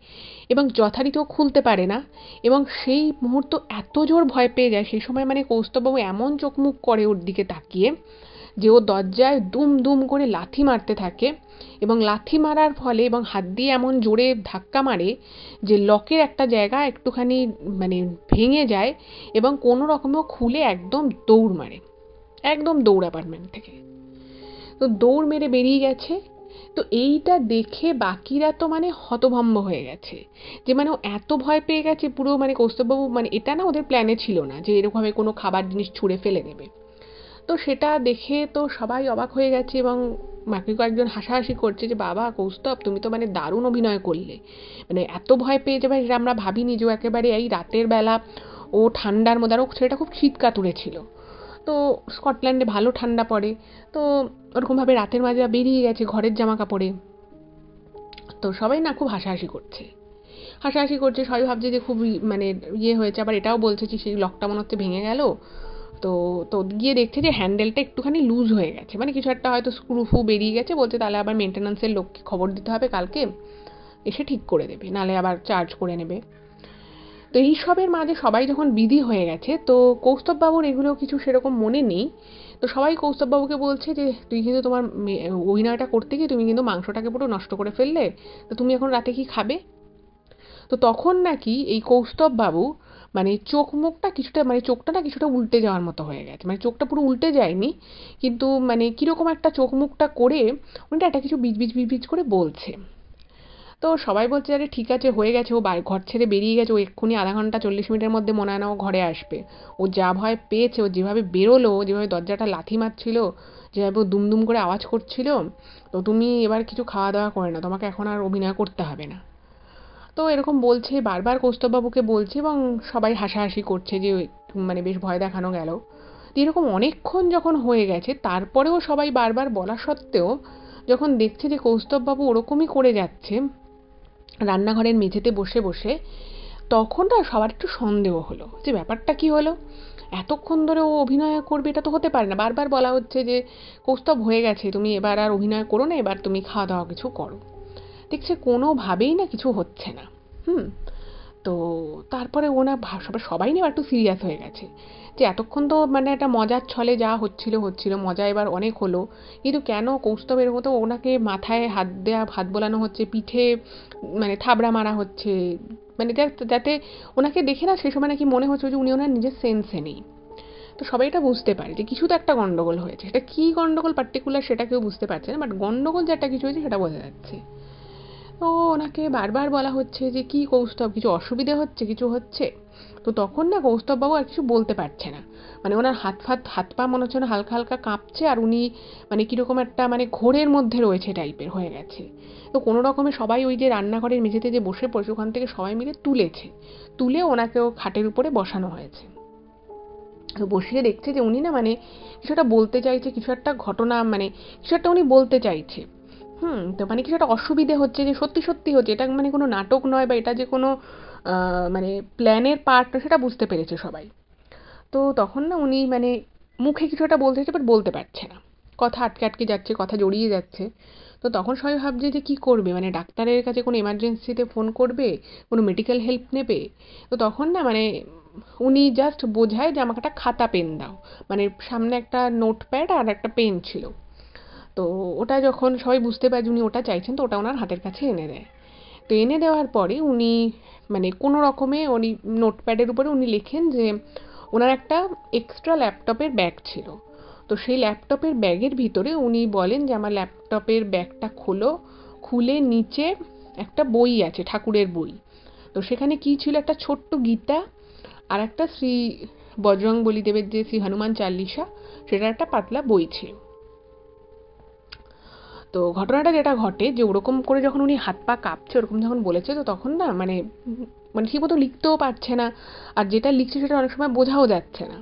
এবং যথারীতি ও খুলতে পারে না, এবং সেই মুহূর্ত এত জোর ভয় পেয়ে যায় সেই সময় মানে কৌস্তববাবু এমন চোখ মুখ করে ওর দিকে তাকিয়ে যে ও দরজায় দুম দুম করে লাথি মারতে থাকে, এবং লাথি মারার ফলে এবং হাত দিয়ে এমন জোরে ধাক্কা মারে যে লকের একটা জায়গা একটুখানি মানে ভেঙে যায়, এবং কোনো রকমে খুলে একদম দৌড় মারে, একদম দৌড় অ্যাপার্টমেন্ট থেকে। তো দৌড় মেরে বেরিয়ে গেছে। তো এইটা দেখে বাকিরা তো মানে হতভম্ব হয়ে গেছে, যে মানে ও এত ভয় পেয়ে গেছে পুরো, মানে কৌস্তববাবু মানে এটা না ওদের প্ল্যানে ছিল না যে এরকমভাবে কোনো খাবার জিনিস ছুঁড়ে ফেলে দেবে। তো সেটা দেখে তো সবাই অবাক হয়ে গেছে, এবং মাকে কয়েকজন হাসাহাসি করছে যে বাবা কৌস্তব তুমি তো মানে দারুণ অভিনয় করলে, মানে এত ভয় পেয়ে যাবে এটা আমরা ভাবিনি, যে ও একেবারে এই রাতের বেলা ও ঠান্ডার মধ্যে, আরও সেটা খুব শীত কাতুরে ছিল, তো স্কটল্যান্ডে ভালো ঠান্ডা পড়ে, তো ওরকমভাবে রাতের মাঝে বেরিয়ে গেছে ঘরের জামা কাপড়ে। তো সবাই না খুব হাসাহাসি করছে, সবাই ভাবছে যে খুব মানে ইয়ে হয়েছে, আবার এটাও বলছে যে সেই লকটা মনে হচ্ছে ভেঙে গেল। তো তো গিয়ে দেখছে যে হ্যান্ডেলটা একটুখানি লুজ হয়ে গেছে, মানে কিছু একটা হয়তো স্ক্রু ফু বেরিয়ে গেছে, বলছে তাহলে আবার মেনটেন্যান্সের লোককে খবর দিতে হবে, কালকে এসে ঠিক করে দেবে, নাহলে আবার চার্জ করে নেবে। তো এইসবের মাঝে সবাই যখন বিধি হয়ে গেছে, তো কৌস্তববাবুর এগুলো কিছু সেরকম মনে নেই। তো সবাই কৌস্তববাবুকে বলছে যে তুই কিন্তু তোমার অভিনয়টা করতে গিয়ে তুমি কিন্তু মাংসটাকে পুরো নষ্ট করে ফেললে, তো তুমি এখন রাতে কি খাবে। তো তখন নাকি এই কৌস্তববাবু মানে চোখ মুখটা কিছুটা, মানে চোখটা না কিছুটা উল্টে যাওয়ার মতো হয়ে গেছে, মানে চোখটা পুরো উল্টে যায়নি, কিন্তু মানে কীরকম একটা চোখ মুখটা করে উনি একটা কিছু বিজ করে বলছে। তো সবাই বলছে আরে ঠিক আছে হয়ে গেছে, ও ঘর ছেড়ে বেরিয়ে গেছে, ও এক্ষুনি আধা ঘন্টা 40 মিনিটের মধ্যে মনে হয় না ও ঘরে আসবে। ও যা ভয় পেয়েছে, ও যেভাবে বেরোলো, যেভাবে দরজাটা লাথি মারছিল, যেভাবে ও দুমদুম করে আওয়াজ করছিল, তো তুমি এবার কিছু খাওয়া দাওয়া করে না, তোমাকে এখন আর অভিনয় করতে হবে না। তো এরকম বলছে, বারবার কৌস্তববাবুকে বলছে, এবং সবাই হাসাহাসি করছে যে মানে বেশ ভয় দেখানো গেল। এরকম অনেকক্ষণ যখন হয়ে গেছে, তারপরেও সবাই বারবার বলা সত্ত্বেও যখন দেখছে যে কৌস্তববাবু ওরকমই করে যাচ্ছে রান্নাঘরের মেঝেতে বসে বসে, তখন না সবার একটু সন্দেহ হলো যে ব্যাপারটা কি হলো, এতক্ষণ ধরে ও অভিনয় করবে এটা তো হতে পারে না। বারবার বলা হচ্ছে যে কৌস্তব হয়ে গেছে, তুমি এবার আর অভিনয় করো না, এবার তুমি খাওয়া দাওয়া কিছু করো। দেখছে কোনোভাবেই না কিছু হচ্ছে না। হুম। তো তারপরে ও না সবাই না একটু সিরিয়াস হয়ে গেছে যে এতক্ষণ তো মানে একটা মজার ছলে যা হচ্ছিল হচ্ছিল, মজা এবার অনেক হলো, কিন্তু কেন কৌস্তবের মতো ওনাকে মাথায় হাত বোলানো হচ্ছে, পিঠে মানে থাবড়া মারা হচ্ছে, মানে যাতে ওনাকে দেখে না সেই সময় নাকি মনে হচ্ছে যে উনি ওনার নিজের সেন্সে নেই। তো সবাই এটা বুঝতে পারে যে কিছু তো একটা গন্ডগোল হয়েছে, সেটা কি গন্ডগোল পার্টিকুলার সেটা কেউ বুঝতে পারছে না, বাট গন্ডগোল যে একটা কিছু হয়েছে সেটা বোঝা যাচ্ছে। তো ওনাকে বারবার বলা হচ্ছে যে কি কৌস্তব কিছু অসুবিধে হচ্ছে, কিছু হচ্ছে। তো তখন না কৌস্তববাবু আর কিছু বলতে পারছে না, মানে ওনার হাত পা মনে হচ্ছে না হালকা হালকা কাঁপছে, আর উনি মানে কীরকম একটা মানে ঘোরের মধ্যে রয়েছে টাইপের হয়ে গেছে। তো কোনো রকমে সবাই ওই যে রান্নাঘরের মেঝেতে যে বসে পড়েছে ওখান থেকে সবাই মিলে তুলে ওনাকেও খাটের উপরে বসানো হয়েছে। তো বসিয়ে দেখছে যে উনি না মানে কিছু একটা বলতে চাইছে, কিছু একটা ঘটনা, মানে কিছু একটা উনি বলতে চাইছে। তো মানে কিছু একটা অসুবিধে হচ্ছে, যে সত্যি সত্যি হচ্ছে, এটা মানে কোনো নাটক নয় বা এটা যে কোনো মানে প্ল্যানের পার্ট নয়, সেটা বুঝতে পেরেছে সবাই। তো তখন না উনি মানে মুখে কিছু একটা বলতে চাইছে বাট বলতে পারছে না, কথা আটকে আটকে যাচ্ছে, কথা জড়িয়ে যাচ্ছে। তো তখন সবাই ভাবছে যে কি করবে, মানে ডাক্তারের কাছে কোনো এমার্জেন্সিতে ফোন করবে, কোনো মেডিকেল হেল্প নেবে। তো তখন না মানে উনি জাস্ট বোঝায় যে আমাকে একটা খাতা পেন দাও, মানে সামনে একটা নোটপ্যাড আর একটা পেন ছিল। তো ওটা যখন সবাই বুঝতে পারে যে উনি ওটা চাইছেন, তো ওটা ওনার হাতের কাছে এনে দেয়। তো এনে দেওয়ার পরে উনি মানে কোনো রকমে উনি নোটপ্যাডের উপরে উনি লেখেন যে ওনার একটা এক্সট্রা ল্যাপটপের ব্যাগ ছিল। তো সেই ল্যাপটপের ব্যাগের ভিতরে উনি বলেন যে আমার ল্যাপটপের ব্যাগটা খোলো, খুলে নিচে একটা বই আছে, ঠাকুরের বই। তো সেখানে কি ছিল, একটা ছোট্ট গীতা আর একটা শ্রী বজরংবলী দেবের যে শ্রী হনুমান চাল্লিশা, সেটার একটা পাতলা বই ছিল। তো ঘটনাটা যেটা ঘটে যে ওরকম করে যখন উনি হাত পা কাঁপছে ওরকম যখন বলেছে, তো তখন না মানে মানে ঠিকমতো লিখতেও পারছে না, আর যেটা লিখছে সেটা অনেক সময় বোঝাও যাচ্ছে না।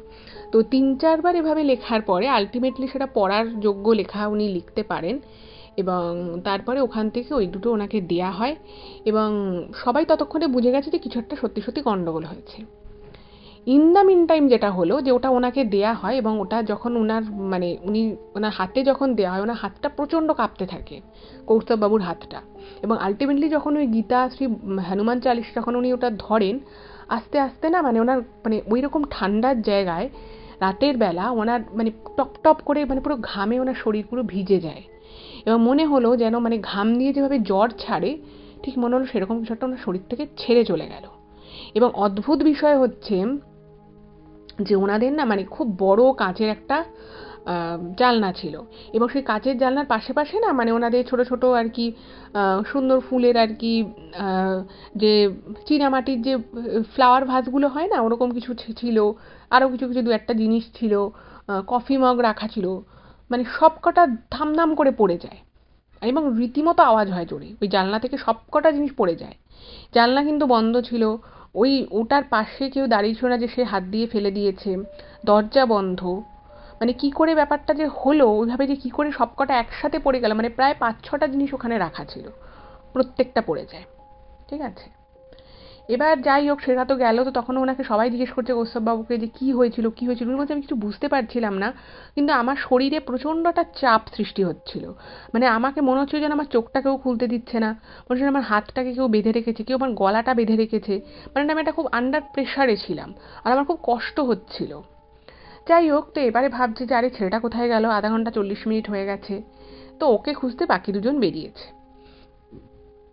তো 3-4 বার এভাবে লেখার পরে আলটিমেটলি সেটা পড়ার যোগ্য লেখা উনি লিখতে পারেন, এবং তারপরে ওখান থেকে ওই দুটো ওনাকে দেয়া হয়, এবং সবাই ততক্ষণে বুঝে গেছে যে কিছু একটা সত্যি সত্যি গন্ডগোল হয়েছে। ইন দ্য মিন টাইম যেটা হলো যে ওটা ওনাকে দেয়া হয়, এবং ওটা যখন ওনার মানে উনি ওনার হাতে যখন দেওয়া হয়, ওনার হাতটা প্রচণ্ড কাঁপতে থাকে, কৌস্তববাবুর হাতটা। এবং আলটিমেটলি যখন ওই গীতা শ্রী হনুমান চালিশ যখন উনি ওটা ধরেন, আস্তে আস্তে না মানে ওনার মানে ওই রকম ঠান্ডার জায়গায় রাতের বেলা ওনার মানে টপ টপ করে মানে পুরো ঘামে ওনার শরীর পুরো ভিজে যায়, এবং মনে হলো যেন মানে ঘাম দিয়ে যেভাবে জ্বর ছাড়ে, ঠিক মনে হলো সেরকম কিছু একটা ওনার শরীর থেকে ছেড়ে চলে গেল। এবং অদ্ভুত বিষয় হচ্ছে যে ওনাদের না মানে খুব বড় কাঁচের একটা জানলা ছিল, এবং সেই কাঁচের জানলার পাশে পাশে না মানে ওনাদের ছোট ছোট আর কি সুন্দর ফুলের আর কি যে চীনামাটির যে ফ্লাওয়ার ভাসগুলো হয় না, ওরকম কিছু ছিল, আরও কিছু কিছু দু একটা জিনিস ছিল, কফি মগ রাখা ছিল, মানে সব কটা ধামধাম করে পড়ে যায়, এবং রীতিমতো আওয়াজ হয় জোরে, ওই জানলা থেকে সব কটা জিনিস পড়ে যায়। জানলা কিন্তু বন্ধ ছিল, ওই ওটার পাশে কেউ দাঁড়িয়ে ছিল না যে সে হাত দিয়ে ফেলে দিয়েছে, দরজা বন্ধ। মানে কি করে ব্যাপারটা যে হলো, ওইভাবে যে কি করে সবকটা একসাথে পড়ে গেল, মানে প্রায় 5-6টা জিনিস ওখানে রাখা ছিল, প্রত্যেকটা পড়ে যায়। ঠিক আছে, এবার যাই হোক সেটা তো গেল। তো তখন ওনাকে সবাই জিজ্ঞেস করছে কৌস্তববাবুকে যে কি হয়েছিল কি হয়েছিল, উনি বলছে আমি কিছু বুঝতে পারছিলাম না, কিন্তু আমার শরীরে প্রচণ্ড একটা চাপ সৃষ্টি হচ্ছিল, মানে আমাকে মনে হচ্ছে যেন আমার চোখটা কেউ খুলতে দিচ্ছে না, মনে হচ্ছে আমার হাতটাকে কেউ বেঁধে রেখেছে, কেউ আমার গলাটা বেঁধে রেখেছে, মানে আমি একটা খুব আন্ডার প্রেশারে ছিলাম, আর আমার খুব কষ্ট হচ্ছিল। যাই হোক, তো এবারে ভাবছে যে আরে ছেলেটা কোথায় গেল, আধা ঘন্টা 40 মিনিট হয়ে গেছে। তো ওকে খুঁজতে বাকি দুজন বেরিয়েছে।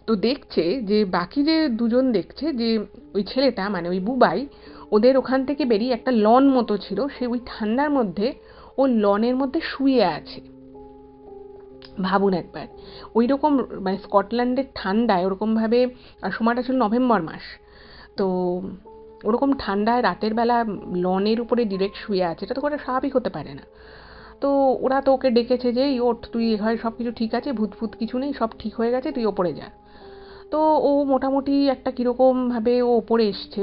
তো দেখছে যে বাকি যে দুজন দেখছে যে ওই ছেলেটা মানে ওই বুবাই, ওদের ওখান থেকে বেরিয়ে একটা লন মতো ছিল, সে ওই ঠান্ডার মধ্যে ও লনের মধ্যে শুয়ে আছে। ভাবুন একবার, ওই রকম মানে স্কটল্যান্ডের ঠান্ডায় ওরকমভাবে, আর সময়টা ছিল নভেম্বর মাস, তো ওরকম ঠান্ডায় রাতের বেলা লনের উপরে ডিরেক্ট শুয়ে আছে, এটা তো কোনো স্বাভাবিক হতে পারে না। তো ওরা তো ওকে ডেকেছে যে ওঠ, তুই হয় সব কিছু ঠিক আছে, ভূত ফুত কিছু নেই, সব ঠিক হয়ে গেছে, তুই ওপরে যা। তো ও মোটামুটি একটা কীরকমভাবে ও ওপরে এসছে।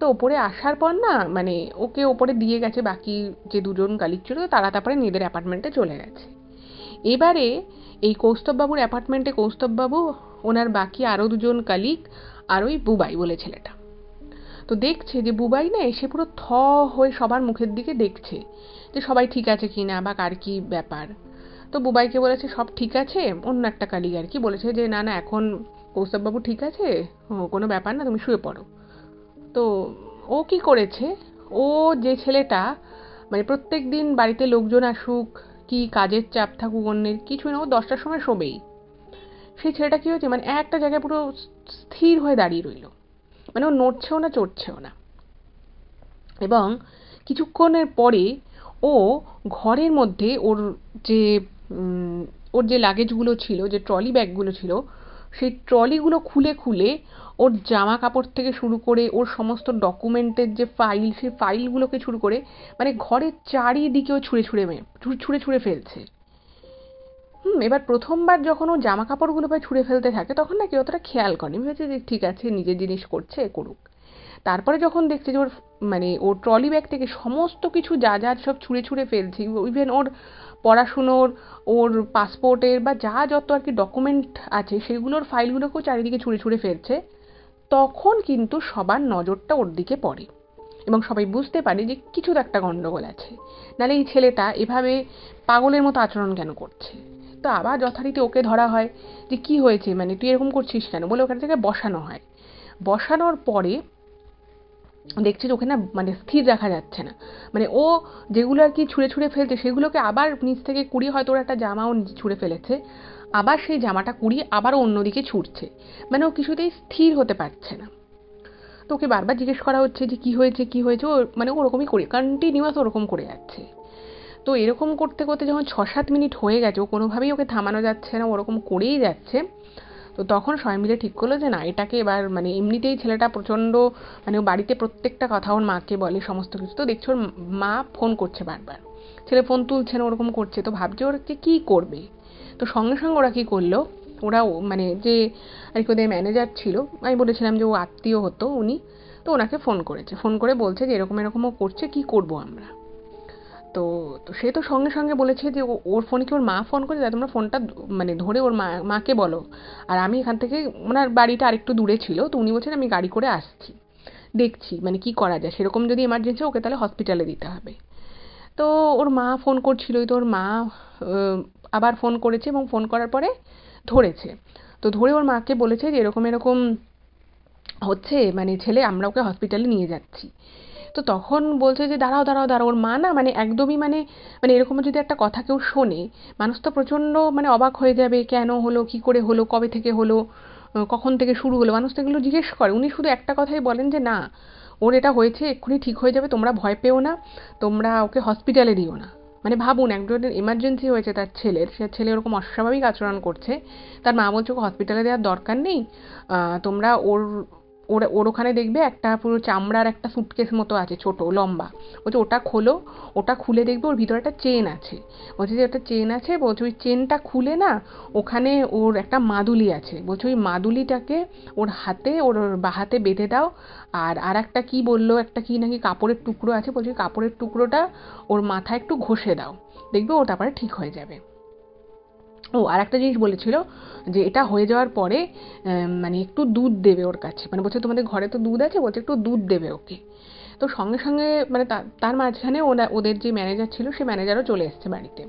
তো ওপরে আসার পর না মানে ওকে ওপরে দিয়ে গেছে বাকি যে দুজন কালিগ ছিল, তারা তারপরে নিজেদের অ্যাপার্টমেন্টে চলে গেছে। এবারে এই কৌস্তববাবুর অ্যাপার্টমেন্টে কৌস্তববাবু, ওনার বাকি আরও দুজন কালিগ, আর ওই বুবাই বলে ছেলেটা। তো দেখছে যে বুবাই না এসে পুরো হয়ে সবার মুখের দিকে দেখছে যে সবাই ঠিক আছে কি না বা কার কী ব্যাপার। তো বুবাইকে বলেছে সব ঠিক আছে, অন্য একটা কালিগ আর কি বলেছে যে না না এখন কৌস্তববাবু ঠিক আছে, কোনো ব্যাপার না, তুমি শুয়ে পড়ো। তো ও কি করেছে, ও যে ছেলেটা মানে প্রত্যেক দিন বাড়িতে লোকজন আসুক কি কাজের চাপ থাকুক অন্যের কিছু না, ও 10টার সময় শোবেই, সেই ছেলেটা কি হয়েছে মানে একটা জায়গায় পুরো স্থির হয়ে দাঁড়িয়ে রইল, মানে ও নড়ছেও না চড়ছেও না। এবং কিছুক্ষণের পরে ও ঘরের মধ্যে যে ওর যে লাগেজগুলো ছিল, যে ট্রলি ব্যাগগুলো ছিল, সেই ট্রলিগুলো খুলে খুলে ওর জামা কাপড় থেকে শুরু করে ওর সমস্ত ডকুমেন্টের যে ফাইল, সেই ফাইলগুলোকে শুরু করে মানে ঘরের চারিদিকেও ছুঁড়ে ছুঁড়ে ফেলছে। এবার প্রথমবার যখন ও জামা কাপড়গুলো প্রায় ছুঁড়ে ফেলতে থাকে তখন না কেউ অতটা খেয়াল করেনি, ভেবেছে যে ঠিক আছে নিজের জিনিস করছে করুক। তারপরে যখন দেখছে যে ওর মানে ওর ট্রলি ব্যাগ থেকে সমস্ত কিছু যা যা সব ছুঁড়ে ছুঁড়ে ফেলছে, ইভেন ওর পড়াশুনোর, ওর পাসপোর্টের বা যা যত আর কি ডকুমেন্ট আছে সেগুলোর ফাইলগুলোকেও চারিদিকে ছুঁড়ে ছুঁড়ে ফেলছে, তখন কিন্তু সবার নজরটা ওর দিকে পড়ে এবং সবাই বুঝতে পারে যে কিছু তো একটা গন্ডগোল আছে, নাহলে এই ছেলেটা এভাবে পাগলের মতো আচরণ কেন করছে। তো আবার যথারীতি ওকে ধরা হয় যে কি হয়েছে, মানে তুই এরকম করছিস কেন, বলে ওখান থেকে বসানো হয়। বসানোর পরে দেখছে যে ওকে না মানে স্থির রাখা যাচ্ছে না, মানে ও যেগুলো আর কি ছুঁড়ে ছুঁড়ে ফেলছে সেগুলোকে আবার নিচ থেকে কুড়িয়ে, হয়তো ওর একটা জামাও ছুঁড়ে ফেলেছে, আবার সেই জামাটা কুড়িয়ে আবার অন্যদিকে ছুটছে, মানে ও কিছুতেই স্থির হতে পারছে না। তো ওকে বারবার জিজ্ঞেস করা হচ্ছে যে কি হয়েছে কি হয়েছে, ও মানে ওরকমই করে কন্টিনিউয়াস ওরকম করে যাচ্ছে। তো এরকম করতে করতে যখন 6-7 মিনিট হয়ে গেছে, ও কোনোভাবেই ওকে থামানো যাচ্ছে না, ওরকম করেই যাচ্ছে। তো তখন সবাই মিলে ঠিক করলো যে না এটাকে এবার মানে এমনিতেই ছেলেটা প্রচণ্ড মানে ও বাড়িতে প্রত্যেকটা কথা ওর মাকে বলে সমস্ত কিছু, তো দেখছো ওর মা ফোন করছে বারবার, ছেলে ফোন তুলছে না, ওরকম করছে, তো ভাবছে ওরা কী করবে। তো সঙ্গে সঙ্গে ওরা কী করলো, ওরা মানে যে আর কি ওদের ম্যানেজার ছিল, আমি বলেছিলাম যে ও আত্মীয় হতো উনি, তো ওনাকে ফোন করেছে, ফোন করে বলছে যে এরকম এরকমও করছে, কি করব আমরা। তো তো সে তো সঙ্গে সঙ্গে বলেছে যে ওর ফোনে কি ওর মা ফোন করে, তোমরা ফোনটা মানে ধরে ওর মাকে বলো, আর আমি এখান থেকে, ওনার বাড়িটা আরেকটু দূরে ছিল, তো উনি বলছেন আমি গাড়ি করে আসছি, দেখছি মানে কি করা যায়, সেরকম যদি এমার্জেন্সি ওকে তাহলে হসপিটালে দিতে হবে। তো ওর মা ফোন করছিলই, তো ওর মা আবার ফোন করেছে এবং ফোন করার পরে ধরেছে। তো ধরে ওর মাকে বলেছে যে এরকম এরকম হচ্ছে, মানে ছেলে আমরা ওকে হসপিটালে নিয়ে যাচ্ছি। তো তখন বলছে যে দাঁড়াও দাঁড়াও দাঁড়াও, ওর মা না মানে একদমই মানে মানে এরকম যদি একটা কথা কেউ শোনে, মানুষ তো প্রচণ্ড মানে অবাক হয়ে যাবে, কেন হলো, কি করে হলো, কবে থেকে হলো, কখন থেকে শুরু হলো, মানুষ তো এগুলো জিজ্ঞেস করে। উনি শুধু একটা কথাই বলেন যে না ওর এটা হয়েছে, এক্ষুনি ঠিক হয়ে যাবে, তোমরা ভয় পেও না, তোমরা ওকে হসপিটালে দিও না। মানে ভাবুন একজনের এমার্জেন্সি হয়েছে তার ছেলের, সে ছেলে ওরকম অস্বাভাবিক আচরণ করছে, তার মা বলছে ওকে হসপিটালে দেওয়ার দরকার নেই, তোমরা ওর ওর ওর ওখানে দেখবে একটা পুরো চামড়ার একটা সুটকেস মতো আছে ছোট লম্বা, বলছে ওটা খোলো, ওটা খুলে দেখবে ওর ভিতরে একটা চেন আছে, বলছে যে একটা চেন আছে, বলছে ওই চেনটা খুলে না ওখানে ওর একটা মাদুলি আছে, বলছে ওই মাদুলিটাকে ওর হাতে, ওর বা হাতে বেঁধে দাও, আর একটা কি বললো, একটা কি নাকি কাপড়ের টুকরো আছে, বলছে ওই কাপড়ের টুকরোটা ওর মাথায় একটু ঘষে দাও, দেখবে ও তারপরে ঠিক হয়ে যাবে। ও আর একটা জিনিস বলেছিল যে এটা হয়ে যাওয়ার পরে মানে একটু দুধ দেবে ওর কাছে, মানে বলছে তোমাদের ঘরে তো দুধ আছে, বলছে একটু দুধ দেবে ওকে। তো সঙ্গে সঙ্গে মানে তার মাঝখানে ওদের যে ম্যানেজার ছিল সে ম্যানেজারও চলে এসছে বাড়িতে।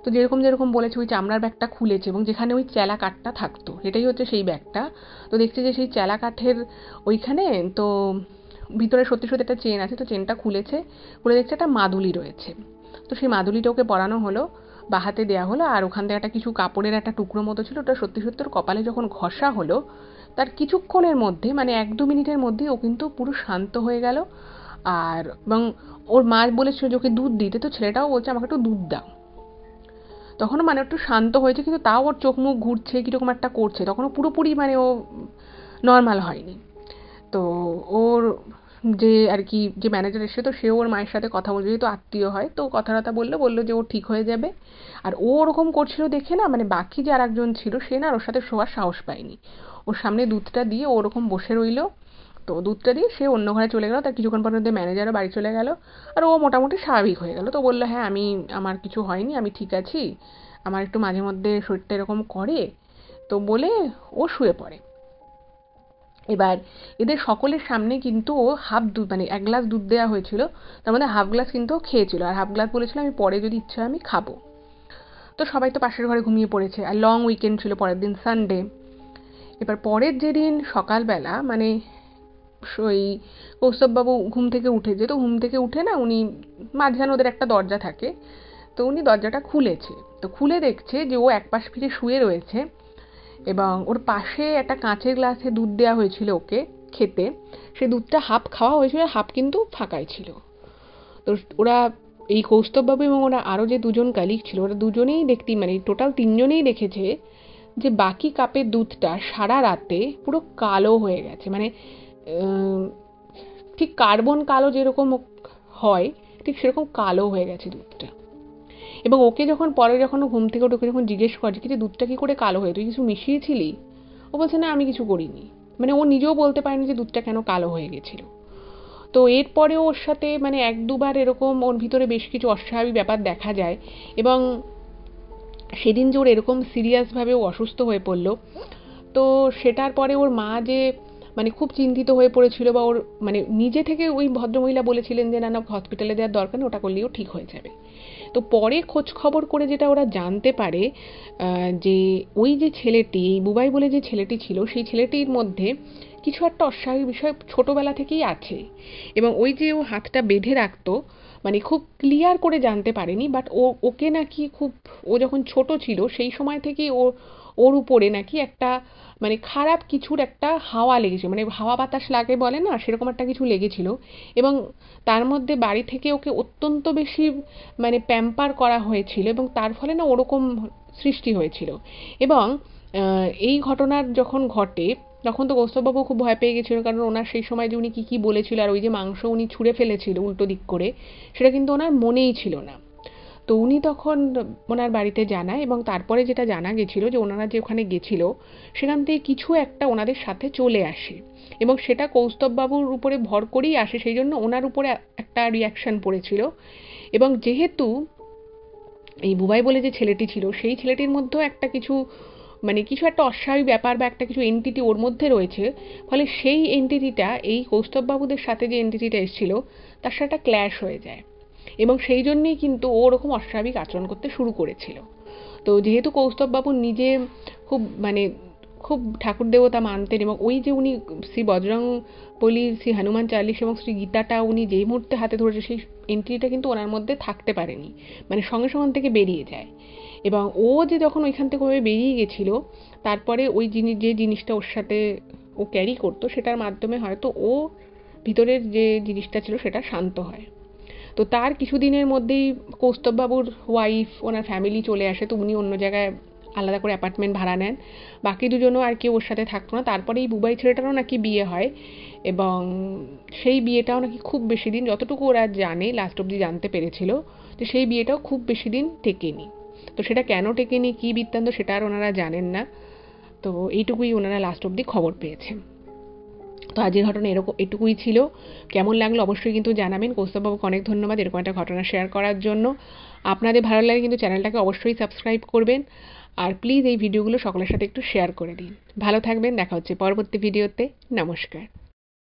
তো যেরকম যেরকম বলেছে ওই চামড়ার ব্যাগটা খুলেছে এবং যেখানে ওই চেলা কাঠটা থাকতো এটাই হচ্ছে সেই ব্যাগটা। তো দেখছে যে সেই চেলা কাঠের ওইখানে তো ভিতরে সত্যি সত্যি একটা চেন আছে, তো চেনটা খুলেছে, খুলে দেখছে একটা মাদুলি রয়েছে। তো সেই মাদুলিটা ওকে পরানো হলো, বাহাতে দেওয়া হলো, আর ওখান থেকে একটা কিছু কাপড়ের একটা টুকরো মতো ছিল, ওটা সত্যি সত্যি ওর কপালে যখন ঘষা হলো তার কিছুক্ষণের মধ্যে মানে 1-2 মিনিটের মধ্যেই ও কিন্তু পুরো শান্ত হয়ে গেল, এবং ওর মা বলেছিল যে ওকে দুধ দিতে, তো ছেলেটাও বলছে আমাকে একটু দুধ দাও। তখনও মানে একটু শান্ত হয়েছে, কিন্তু তাও ওর চোখ মুখ ঘুরছে, কীরকম একটা করছে, তখনও পুরোপুরি মানে ও নর্মাল হয়নি। তো ওর যে আর কি যে ম্যানেজার এসে, তো সেও ওর মায়ের সাথে কথা বলছে, যেহেতু আত্মীয় হয়, তো কথা বললো যে ও ঠিক হয়ে যাবে। আর ও ওরকম করছিল দেখে না, মানে বাকি যে আর একজন ছিল সে না ওর সাথে শোয়ার সাহস পায়নি। ওর সামনে দুধটা দিয়ে ও ওরকম বসে রইলো। তো দুধটা দিয়ে সে অন্য ঘরে চলে গেল। তার কিছুক্ষণ পর মধ্যে ম্যানেজারও বাড়ি চলে গেল। আর ও মোটামুটি স্বাভাবিক হয়ে গেল। তো বললো হ্যাঁ আমার কিছু হয়নি, আমি ঠিক আছি, আমার একটু মাঝে মধ্যে শরীরটা এরকম করে, তো বলে ও শুয়ে পড়ে। এবার এদের সকলের সামনে কিন্তু ও হাফ দুধ, মানে 1 গ্লাস দুধ দেওয়া হয়েছিল, তার মধ্যে হাফ গ্লাস কিন্তু ও খেয়েছিল, আর হাফ গ্লাস বলেছিল আমি পরে যদি ইচ্ছা হয় আমি খাবো। তো সবাই তো পাশের ঘরে ঘুমিয়ে পড়েছে, আর লং উইকেন্ড ছিল, পরের দিন সানডে। এবার পরের যেদিন সকালবেলা মানে ওই কৌস্তববাবু ঘুম থেকে উঠেছে, তো ঘুম থেকে উঠে না উনি মাঝখানে ওদের একটা দরজা থাকে, তো উনি দরজাটা খুলেছে। তো খুলে দেখছে যে ও এক পাশ ফিরে শুয়ে রয়েছে, এবং ওর পাশে একটা কাঁচের গ্লাসে দুধ দেওয়া হয়েছিল ওকে খেতে। সেই দুধটা হাফ খাওয়া হয়েছিল, হাফ কিন্তু ফাঁকাই ছিল। তো ওরা এই কৌস্তববাবু এবং ওরা আরও যে দুজন কালিগ ছিল, ওরা দুজনেই মানে টোটাল 3 জনেই দেখেছে যে বাকি কাপের দুধটা সারা রাতে পুরো কালো হয়ে গেছে, মানে ঠিক কার্বন কালো যেরকম হয় ঠিক সেরকম কালো হয়ে গেছে দুধটা। এবং ওকে যখন ঘুম থেকে উঠে যখন জিজ্ঞেস করে যে দুধটা কি করে কালো হয়ে, তুই কিছু মিশিয়েছিলি? ও বলছে না আমি কিছু করিনি। মানে ও নিজেও বলতে পারেনি যে দুধটা কেন কালো হয়ে গেছিল। তো এরপরেও ওর সাথে মানে 1-2 বার এরকম ওর ভিতরে বেশ কিছু অস্বাভাবিক ব্যাপার দেখা যায়। এবং সেদিন যে ওর এরকম সিরিয়াসভাবে ও অসুস্থ হয়ে পড়লো, তো সেটার পরে ওর মা যে মানে খুব চিন্তিত হয়ে পড়েছিল, বা ওর মানে নিজে থেকে ওই ভদ্রমহিলা বলেছিলেন যে না না হসপিটালে দেওয়ার দরকার নেই, ওটা করলেও ঠিক হয়ে যাবে। তো পরে খোঁজ খবর করে যেটা ওরা জানতে পারে যে ওই যে ছেলেটি, বুবাই বলে যে ছেলেটি ছিল, সেই ছেলেটির মধ্যে কিছু একটা অস্বাভাবিক বিষয় ছোটবেলা থেকেই আছে। এবং ওই যে ও হাতটা বেঁধে রাখতো, মানে খুব ক্লিয়ার করে জানতে পারেনি, বাট ওকে নাকি ও যখন ছোট ছিল সেই সময় থেকেই ওর উপরে নাকি একটা মানে খারাপ কিছুর একটা হাওয়া লেগেছে, মানে হাওয়া বাতাস লাগে বলে না, সেরকম একটা কিছু লেগেছিল। এবং তার মধ্যে বাড়ি থেকে ওকে অত্যন্ত বেশি মানে প্যাম্পার করা হয়েছিল, এবং তার ফলে না ওরকম সৃষ্টি হয়েছিল। এবং এই ঘটনার যখন ঘটে তখন তো কৌস্তববাবু খুব ভয় পেয়ে গেছিল, কারণ ওনার সেই সময় যে উনি কী বলেছিল, আর ওই যে মাংস উনি ছুঁড়ে ফেলেছিল উল্টো দিক করে, সেটা কিন্তু ওনার মনেই ছিল না। তো উনি তখন ওনার বাড়িতে জানায়, এবং তারপরে যেটা জানা গেছিল যে ওনারা যে ওখানে গেছিল সেখান থেকে কিছু একটা ওনাদের সাথে চলে আসে, এবং সেটা কৌস্তববাবুর উপরে ভর করেই আসে, সেই জন্য ওনার উপরে একটা রিয়াকশন পড়েছিল। এবং যেহেতু এই বুবাই বলে যে ছেলেটি ছিল, সেই ছেলেটির মধ্যেও একটা কিছু মানে কিছু একটা অস্বাভাবিক ব্যাপার বা একটা কিছু এন্টিটি ওর মধ্যে রয়েছে, ফলে সেই এন্টিটিটা এই কৌস্তববাবুদের সাথে যে এন্টিটিটা এসেছিল তার সাথে একটা ক্ল্যাশ হয়ে যায়, এবং সেই জন্যেই কিন্তু ও ওরকম অস্বাভাবিক আচরণ করতে শুরু করেছিল। তো যেহেতু কৌস্তববাবু নিজে খুব ঠাকুর দেবতা মানতেন, এবং ওই যে উনি শ্রী বজরং বলি, শ্রী হনুমান চালিশ এবং শ্রী গীতাটা উনি যেই মুহূর্তে হাতে ধরেছে, সেই এন্ট্রিটা কিন্তু ওনার মধ্যে থাকতে পারেনি, মানে সঙ্গে সঙ্গে থেকে বেরিয়ে যায়। এবং ও যে যখন ওইখান থেকে ওভাবে বেরিয়ে গেছিল, তারপরে ওই যে জিনিসটা ওর সাথে ও ক্যারি করতো, সেটার মাধ্যমে হয়তো ও ভিতরের যে জিনিসটা ছিল সেটা শান্ত হয়। তো তার কিছুদিনের মধ্যেই কৌস্তববাবুর ওয়াইফ, ওনার ফ্যামিলি চলে আসে, তো উনি অন্য জায়গায় আলাদা করে অ্যাপার্টমেন্ট ভাড়া নেন। বাকি দুজনও আর কেউ ওর সাথে থাকতো না। তারপরে এই বুবাই ছেলেটারও নাকি বিয়ে হয়, এবং সেই বিয়েটাও নাকি খুব বেশি দিন, যতটুকু ওরা জানে লাস্ট অবধি জানতে পেরেছিল, যে সেই বিয়েটাও খুব বেশি দিন টেকেনি। তো সেটা কেন টেকেনি, কী বৃত্তান্ত, সেটা আর ওনারা জানেন না। তো এইটুকুই ওনারা লাস্ট অবধি খবর পেয়েছেন। তো আজকের ঘটনা এটুকুই ছিল। কেমন লাগলো অবশ্যই কিন্তু জানাবেন। কৌস্তববাবুকে অনেক ধন্যবাদ এরকম একটা ঘটনা শেয়ার করার জন্য। আপনাদের ভালো লাগে কিন্তু চ্যানেলটাকে অবশ্যই সাবস্ক্রাইব করবেন, আর প্লিজ এই ভিডিওগুলো সকলের সাথে একটু শেয়ার করে দিন। ভালো থাকবেন, দেখা হচ্ছে পরবর্তী ভিডিওতে। নমস্কার।